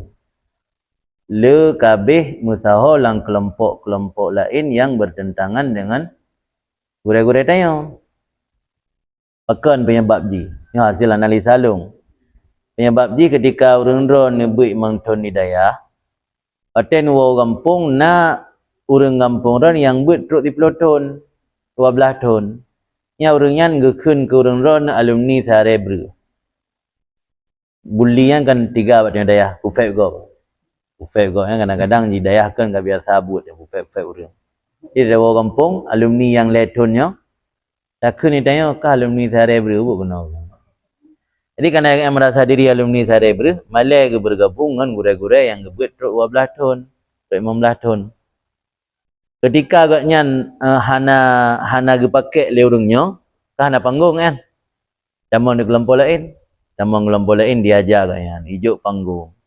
Le kabeh musaho lang kelompok-kelompok lain yang bertentangan dengan gure-gure tayang. Pekan penyebab ji. Ini hasil analisa long. Penyebab ji ketika urang-urang nebut memang ton hidayah, paten wa kampung na urang kampung ron yang buat truk 10 ton, 12 ton. Nya urang yan gekun ke urang-urang alumni sarebru. Bulian kan 3 batnya dayah, kufet go. Kufet go yang kadang-kadang hidayah kan gak biasa sabut ya kufet urang. Jadi ada orang kampung alumni yang letonnya takun ni tanya ke alumni sarebru bu kena. Jadi karena yang merasa diri alumni sarebru, malah ke bergabung dengan gure-gure yang ngebuat truk 12 ton, truk 15 ton. Ketika agaknya hana gepakai le urangnya, hana panggung kan. Damang di kelompok lain, kelompok lain diajar kan, hijau panggung.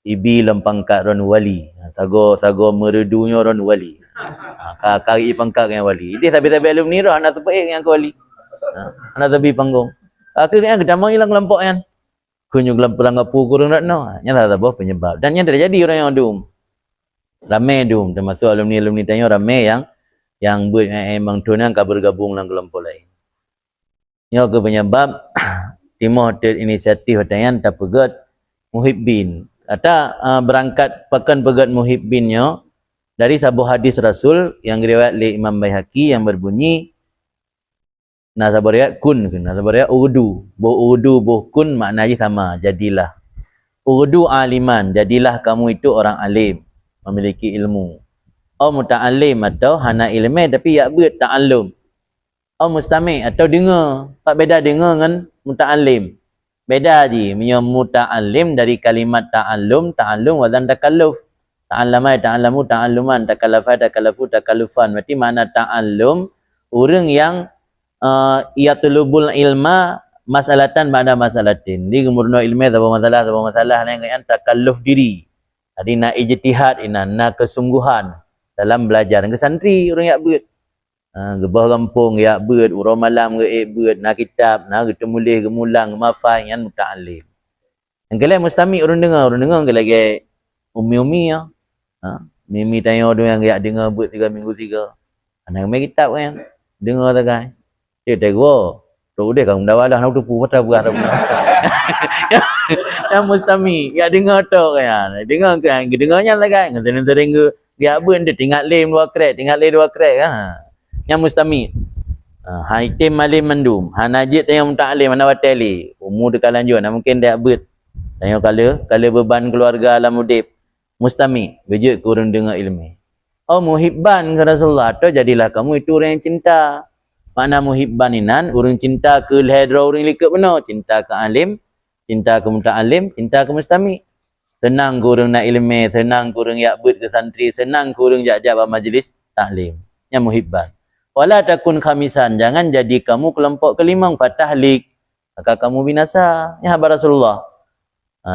Ibi lempangkat ron wali, sago meredunya ron wali. Kari pangkat yang wali. Dia sabi-sabi alumni ron hana sepaik yang wali. Hana sabi panggung. Akhirnya damang hilang kelompok kan. Kunyu kelompok langapu kurang ratno. Nya tak tahu penyebab. Dan yang terjadi orang yang dum. Ramai dum termasuk alumni tanya ramai yang buat emang tunan ka bergabung dengan kelompok lain. Nya ke penyebab timur inisiatif tayan tak pegat muhibbin. Kata berangkat pekan pegat muhibbinnya dari sebuah hadis Rasul yang diriwayat oleh Imam Baihaqi yang berbunyi nasabariat kun, nasabariat urdu. Bo urdu bo kun maknanya sama, jadilah. Urdu aliman, jadilah kamu itu orang alim, memiliki ilmu. Au muta'allim atau hana ilmu tapi ya buat ta'allum. Au mustami' atau dengar. Pak beda dengar dengan muta'allim. Beda je. Muta'allim dari kalimat ta'allum wazan takalluf. Ta'allama ta'allamu ta'alluman, takallafa takallafu takallufan. Berarti makna ta'allum orang yang yatulubul ilma masalatan ba'da masalatin. Di gemurno ilmu sebuah masalah yang takalluf diri. Jadi nak ijtihad nak kesungguhan dalam belajar. Ke santri orang yak buat. Gebah kampung yak buat, urang malam ke buat, nak kitab, nak ketemu gemulang, mafai yang muta'allim. Yang kalian mustami orang dengar ke lagi umi-umi ya. Mimi tanya orang yang yak dengar buat 3 minggu 3. Anak main kitab kan. Dengar tak kan. Dia tengok. Tu dia kan dah walah nak tupu patah buah dah. Yang mustami, ya dengar tu kan. Dengar kan, dengarnya lah kan. Sering-sering dia pun dia tinggal lem 2 krek kan. Yang mustami. Haitim malim mendum. Hanajit yang muta'alim mana watali. umur dekat lanjut nak mungkin dia bet. Tanya kala beban keluarga alam udip mustami bejut kurang dengar ilmu. Oh muhibban ke Rasulullah atau jadilah kamu itu orang yang cinta. Makna muhibban inan orang cinta ke lehadra orang likat benar, cinta ke alim, cinta ke muta'alim, cinta ke mustami. Senang kurang nak ilmu, senang kurang yak bet ke santri, senang kurang jak-jak majlis taklim. Yang muhibban. Wala takun khamisan, jangan jadi kamu kelompok kelima fatahlik, maka kamu binasa. Ya habar Rasulullah.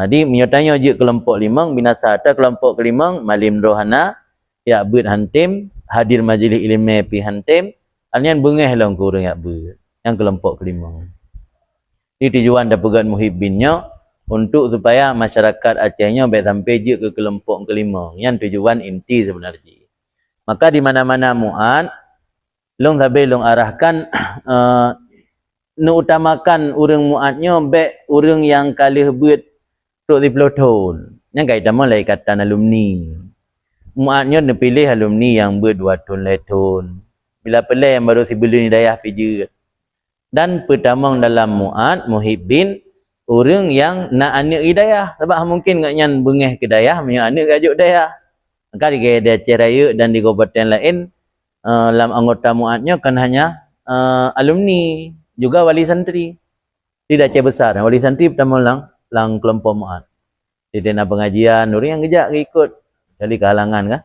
Di menyatanya je kelompok limang binasa, atau kelompok kelima malim rohana, yak bet hantim, hadir majlis ilmu pi hantim, alnian bengeh lah kurang yak bet. Yang kelompok kelima. Ini tujuan dapat muhibbinnya untuk supaya masyarakat Acehnya baik sampai je ke kelompok kelima. Yang tujuan inti sebenarnya. Maka di mana-mana muat, long sabai long arahkan utamakan urang muatnya baik urang yang kali hebut tok di peloton. Yang kaitan mulai ikatan alumni. Muatnya pilih alumni yang berdua tahun letun. Bila pelai yang baru sebelum hidayah pijat. Dan pertama dalam muat muhibbin orang yang nak anak hidayah. Sebab mungkin ngaknya bengeh ke dayah, punya anak gajuk dayah. Maka di Gaya Aceh Raya dan di kabupaten lain dalam anggota muatnya kan hanya alumni, juga wali santri. Tidak Aceh besar, wali santri pertama lang kelompok muat. Di dana pengajian, orang yang kejak ikut. Kali kehalangan kah?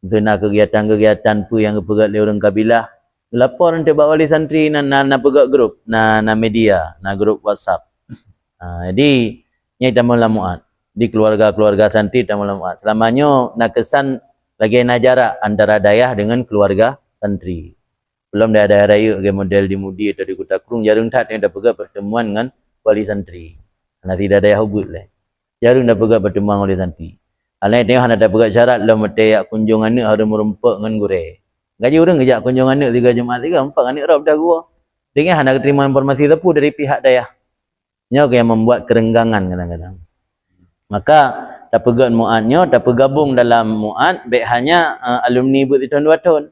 Zona kegiatan-kegiatan pu yang kepegat oleh orang kabilah. Lapor nanti bawa wali santri na pegat grup, na media, na grup WhatsApp. Jadi nyai tamu muat. Di keluarga-keluarga santri tamu muat. Selamanya nak kesan lagi nak jarak antara dayah dengan keluarga santri. Belum dah ada raya ke model di Mudi atau di Kota Krung, jarang tak yang dah pegat pertemuan dengan wali santri. Karena tidak ada yang hubut lah. Jarang dah pegat pertemuan wali santri. Alai tengok hana dah pegat syarat lah mati yak kunjung anak harus merempak dengan gure. Gaji orang kejak kunjung anak 3 Jumaat 3 4 anak rap dah gua. Dengan hana terima informasi tepu dari pihak dayah. Nya yang membuat kerenggangan kadang-kadang. Maka tak pegat muatnya, tak bergabung dalam muat baik hanya alumni buat tahun 2 tahun.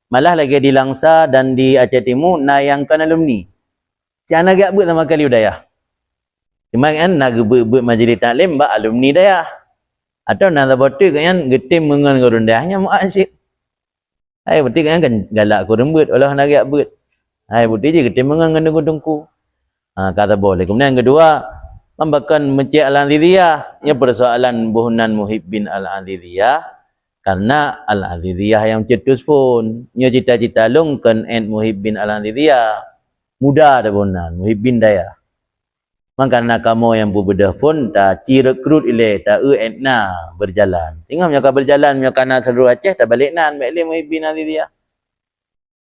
Malah lagi di Langsa dan di Aceh Timur nayangkan alumni. Ciana gak buat sama kali dayah. Cuma kan nak buat majlis taklim ba alumni dayah. Atau nak botu kan getim mengan gurun dayahnya muat sip. Hai betul kan galak ku rembut olah nak gak buat. Hai betul je getim mengan gendung-gendungku. Kata boleh. Kemudian yang kedua, membakan Masjid Al-Aziziyah. Ini persoalan buhunan muhibbin Al-Aziziyah. Karena Al-Aziziyah yang cetus pun. Ini cita-cita lungkan and muhibbin Al-Aziziyah. Mudah ada buhunan. Muhibbin daya. Karena kamu yang berbedah pun, tak rekrut ilai, tak na berjalan. Tengok mereka berjalan, mereka nak seluruh Aceh, tak balik nan. Baiklah muhibbin Al-Aziziyah.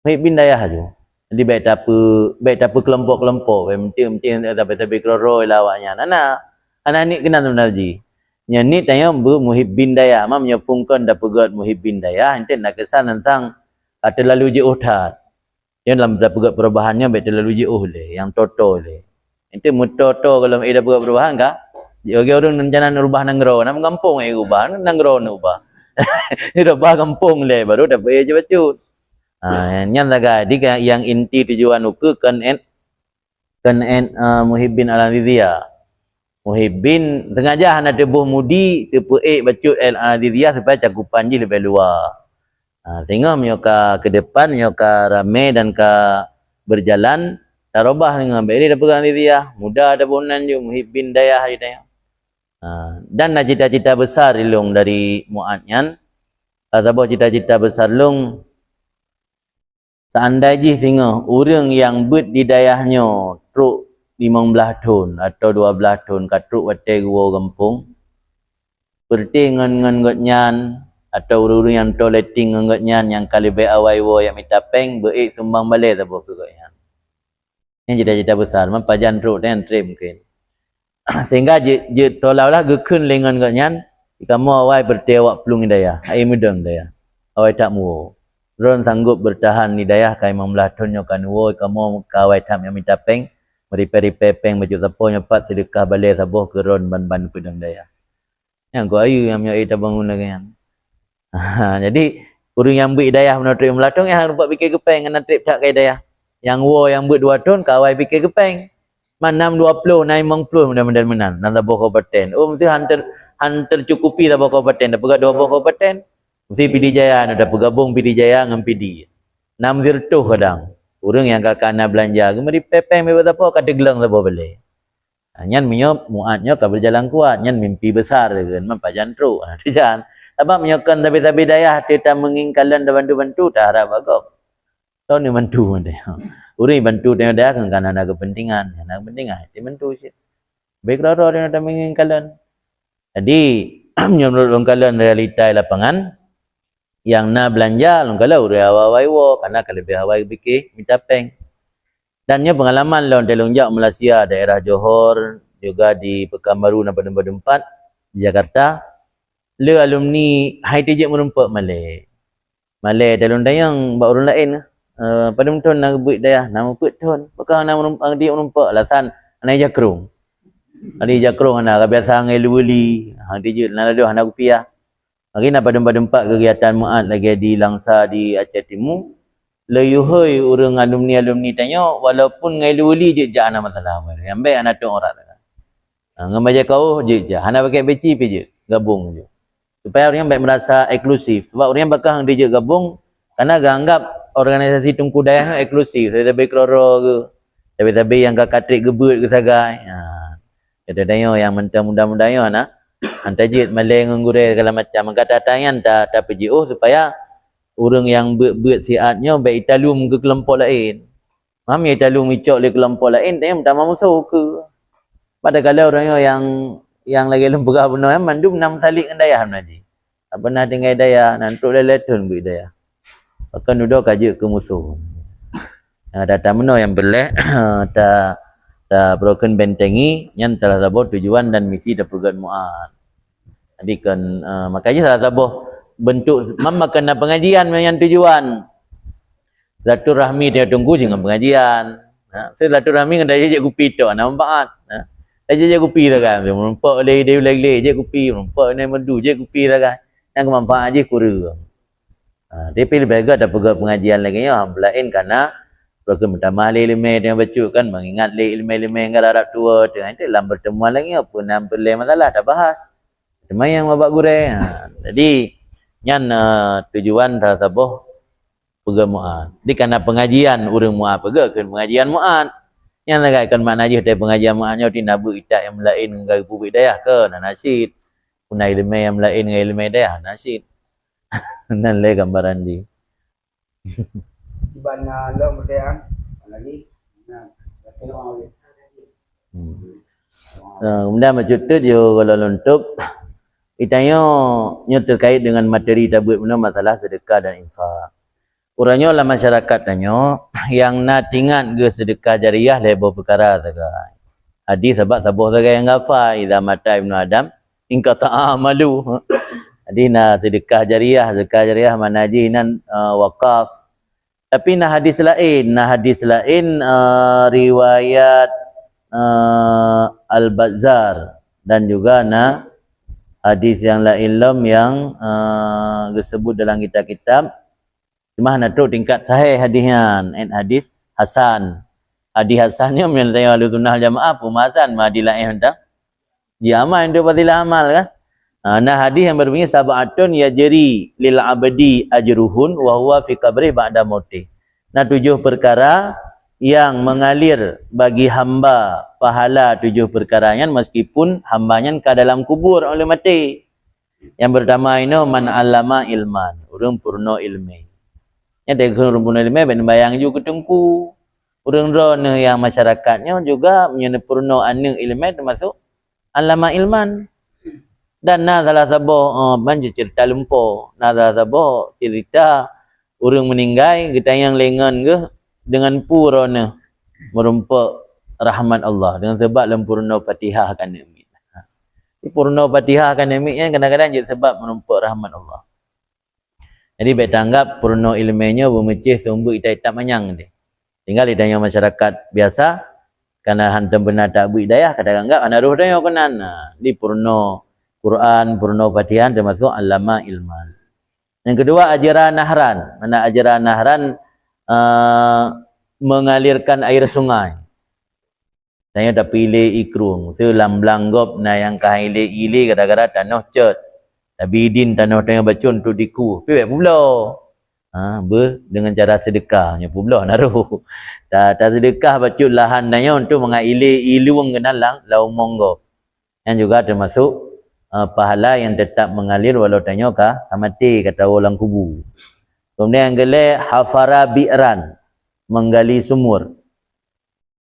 Muhibbin daya saja. Jadi baik apa kelompok-kelompok, penting tapi keroroi lawaknya. Nana, anak ni kenal sebenarnya. Yang ni tanya muhibbin daya, mam menyepungkan dah pegat muhibbin daya, ente nak kesan tentang terlalu jauh tat. Yang dalam dah pegat perubahannya baik terlalu jauh le, yang toto le. Ente mutoto kalau ida pegat perubahan kah? Jogi orang rencana rubah nanggro, nam kampung ubah, nanggro ubah. Ini dah bah kampung le, baru dah bayar je bacut. Yang laga diga yang inti tujuan uku kan muhibbin Al-Aziziyah. Muhibbin sengaja hana tebuh mudi tepu bacut Al-Aziziyah supaya cakupan je lebih luar. Sehingga menyoka ke depan, menyoka rame dan ke berjalan tarobah dengan baik dapat Al-Aziziyah. Mudah ada buhunan je muhibbin dayah ditanya. Dan cita-cita besar ilung dari muatnya. Sabah cita-cita besar long seandainya singa orang yang ber di dayahnya truk 15 tahun atau 12 tahun katruk watai gua kampung berti ngan gotnyan atau orang yang toleting ngan gotnyan yang kali be awai wo yang minta peng beik sumbang balik tabuh ke gotnyan. Ini cita-cita besar man pajan truk dan trip mungkin. Sehingga je tolaulah gekun lengan gotnyan kamu awai berti awak pelung dayah ai mudang dayah awai tak mu Ron sanggup bertahan ni dayah kai 15 tahun nyokan wo kamu kawai tam yang minta peng meripe-ripe peng baju tapo nyopat sedekah balik sabuh ke ron ban-ban pedang dayah. Yang ko ayu yang nyoi ta bangun lagi yang. Jadi urang yang ber dayah menotrik 15 tahun yang buat fikir kepeng dengan trip tak kai dayah. Yang wo yang ber 2 tahun kawai fikir kepeng. Man 620 naik 50 mudah-mudahan menang. Nan tak bawa kabupaten. Oh mesti hantar cukupi tak bawa kabupaten. Dah pegat 2 kabupaten. Mesti PD Jaya dah bergabung PD Jaya dengan PD. 6 kadang. Orang yang kakak nak belanja, kemudian pepeng bebas apa kata gelang tak boleh. Nyan minyop muatnya tak berjalan kuat, nyan mimpi besar kan, mampa jantru. Jangan. Apa menyokan tapi daya kita mengingkalan dan bantu tak harap agak. Tahu ni bantu dia. Uri bantu dia kan ada kepentingan, dia bantu sih. Baik rara dia ada mengingkalan. Jadi menurut longkalan realita lapangan yang na belanja longkala uri awai wo karena lebih awai biki minta peng. Dan nya pengalaman lawan telungjak Malaysia daerah Johor juga di Pekanbaru dan Padang 4 di Jakarta. Le alumni hai tijek merumpak Malay. Malay telung dayang bak orang lain pada mentun nak buat daya nama put ton. Bakang nama merumpak dia merumpak alasan anai jakrung. Ani jakrung ana biasa ngai luli. Hang tijek nak lalu anak rupiah. Hari nak pada 4 kegiatan muat lagi di Langsa di Aceh Timur. Layuhoi orang alumni tanya walaupun ngai luli je ana masalah. Yang baik anak tu orang tak. Ngamaja kau je. Ana pakai beci je gabung je. Supaya orang baik merasa eksklusif. Sebab orang bakal dia je gabung karena anggap organisasi Tunku Dayah eksklusif. Saya lebih keloro ke. Tapi yang kakatrik gebut ke sagai. Kata tanya yang mentang muda-mudanya nak. Antajit Malay ngurus segala macam kata tangan tak PGO supaya orang yang buat siatnya baik italum ke kelompok lain. Mami italum icok le kelompok lain dia tak mau musuh ke. Pada kala orang yang lagi lembaga benar mandum nam salik dengan daya naji. Tak pernah dengar daya nantuk leletun buat daya. Bahkan duduk kaji ke musuh. Datang mana yang belak tak broken bentengi yang telah sabar tujuan dan misi dapat muat. Jadi kan makanya salah sabar bentuk memakan pengajian yang tujuan. Silaturahmi dia tunggu dengan pengajian. Silaturahmi dengan dia je kopi tu nampak. Dia je kopi dah kan. Merumpak dia lagi je kopi, merumpak ni merdu je kopi dah kan. Yang kemanfaat je kurang. Dia pilih bagai dapat pengajian lagi ya lain karena program pertama ilmu yang baca kan mengingat ilmu yang garap tua tu nanti dalam pertemuan lagi apa nam perlu masalah dah bahas cuma yang babak gureh. Jadi nyan tujuan dah sabuh program muat di kana pengajian urang muat pegakeun pengajian muat yang lagaikan makna je dari pengajian muatnya di nabu itak yang lain dengan publik dayah ke nasid punai ilmu yang lain dengan ilmu dayah nasid nan le gambaran di di mana lo modern lagi kemudian macam tu dia kalau lontok itanya nya terkait dengan materi tabut benar masalah sedekah dan infak. Urangnya lah masyarakat tanya yang nak ingat ke sedekah jariah lebar perkara sagai. Hadis sebab sabuh sagai yang gafa idza mata ibnu adam in qata'a amalu. Jadi nak sedekah jariah mana jinan wakaf. Tapi nah hadis lain riwayat Al-Bazzar dan juga nah hadis yang lain yang disebut dalam kitab-kitab cuma nak tu tingkat sahih hadisnya hadis hasan. Hadis hasannya menyertai ahli sunnah jamaah pemasan hadis lain dah. Dia amal itu fadilah amal kan. Nah hadis yang berbunyi sab'atun yajri lil abdi ajruhun wa huwa fi qabri ba'da mautih. Nah 7 perkara yang mengalir bagi hamba pahala 7 perkaranya meskipun hambanya ke dalam kubur oleh mati. Yang pertama ini man allama ilman, urang purno ilmi. Yang dari urang purno ilmi ben bayang juga ketungku. Urang drone yang masyarakatnya juga menyana purno anu ilmi termasuk allama ilman. Dan nah salah sabuh banjir cerita lumpur. Nah salah sabuh cerita orang meninggal kita yang lengan ke dengan purana merumpak rahmat Allah dengan sebab lempurna Fatihah kan nikmat. Purna Fatihah kan nikmatnya kadang-kadang jadi sebab merumpak rahmat Allah. Jadi baik tanggap purna ilmunya bermecih sumber kita manyang dia. Tinggal hidayah masyarakat biasa karena hantam benar tak berdaya kadang anggap anak roh dia kenan. Di purna Quran, purna Fatihah termasuk allama ilman. Yang kedua ajaran nahran. Mana ajaran nahran mengalirkan air sungai. Tanya tapi ile ikrung. Selam belanggop na yang kahile ile kadang-kadang tanah cet. Tapi idin tanah tengah bacun tu diku. Pibek pula. Dengan cara sedekahnya pula naruh. Tak sedekah bacun lahan nanya untuk mengaile iluang kenalang lau monggo. Yang juga termasuk pahala yang tetap mengalir walau tanya kah mati kata orang kubu. Kemudian yang kelima hafara bi'ran, menggali sumur.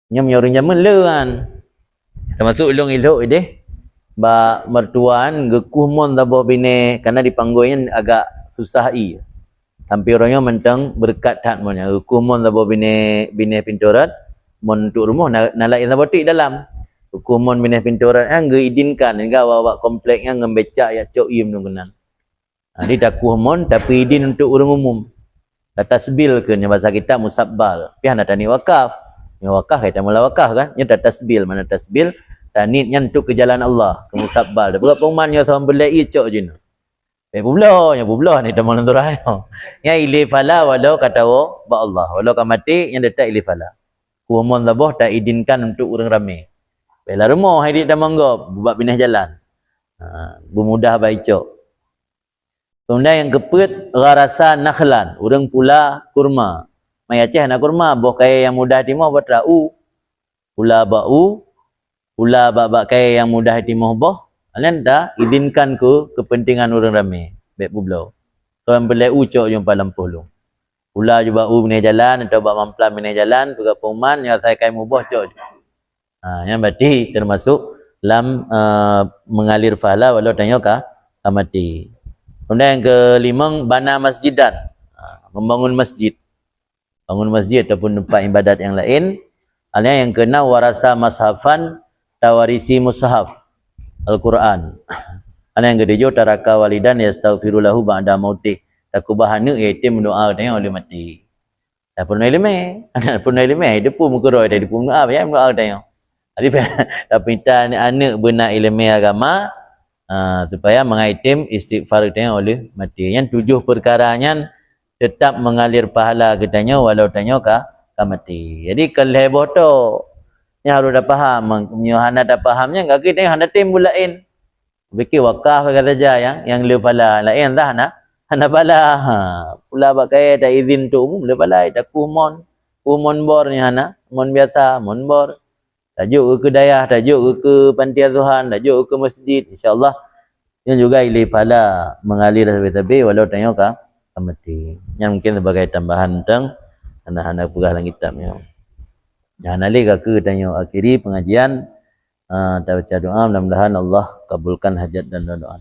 Nya menyorong jaman lean. Termasuk ulung elok deh. Ba mertuan gekuh mon tabuh bine karena dipanggulnya agak susah i. Sampai orangnya mentang berkat tak monnya. Gekuh mon tabuh bine pinturat mon untuk rumah nalai tabotik dalam. Gekuh mon bine pinturat yang geidinkan hingga awak komplek yang ngembecak ya cok im nunggunan. Ini dakuh mon tapi idin untuk orang umum. Tasbil ke nya bahasa kita musabbal. Pian ada ni wakaf. Ni wakaf kita mula wakaf kan. Nya tasbil mana tasbil? Tanit nya untuk ke jalan Allah, ke musabbal. Berapa uman nya sama belai cok je nu. Nya pula ni dah malam turai. Nya ili fala walau kata ba Allah. Walau ka mati nya detak ili fala. Ku mon labah tak idinkan untuk orang ramai. Bela rumah hai dah manggap buat binah jalan. Bermudah baik cok. Kemudian yang keput rasa nakhlan, urang pula kurma. Mai Aceh nak kurma, boh kaya yang mudah timah batrau. Pula bau, pula bak kaya yang mudah timah boh. Kalian dah izinkan ke kepentingan orang ramai. Baik pulau. So yang belai ucok jumpa lampuh lu. Pula juga bini jalan atau bak mamplan bini jalan, juga perumahan yang saya kai mubah cok. Yang berarti termasuk dalam mengalir pahala walau tanya kah mati. Kemudian yang kelima, bana masjidan. Membangun masjid. Bangun masjid ataupun tempat ibadat yang lain. Yang keenam, warasa mashafan tawarisi mushaf Al-Quran. Yang ketujuh, taraka walidan yastaghfirulahu ba'da mautih. Takubahana iaitu mendoa tanya oleh mati. Tak pernah ilmu. Tak pernah ilmu. Dia pun muka roh. Dia pun mendoa. Ya, mendoa tanya. Tapi kita anak benar ilmu agama. Supaya mengaitim istighfar kita oleh mati. Yang 7 perkaranya tetap mengalir pahala katanya walau tanya kah mati. Jadi keleboh tu yang harus dah faham. Hana dah fahamnya enggak kita hana tim bulain. Fikir wakaf kata saja yang le pahala lain dah hana pahala. Pula pakai dah izin tu umum le pahala dah kumon bor ni hana, mon biasa, mon bor. Tajuk ke dayah, tajuk ke panti asuhan, tajuk ke masjid, insya-Allah yang juga ilih pahala mengalir habis-habis walau tanya kah mati. Yang mungkin sebagai tambahan tentang anak-anak pegah dalam kitabnya. Yang nalik ke tanya akhiri pengajian, kita baca doa mudah-mudahan Allah kabulkan hajat dan doa.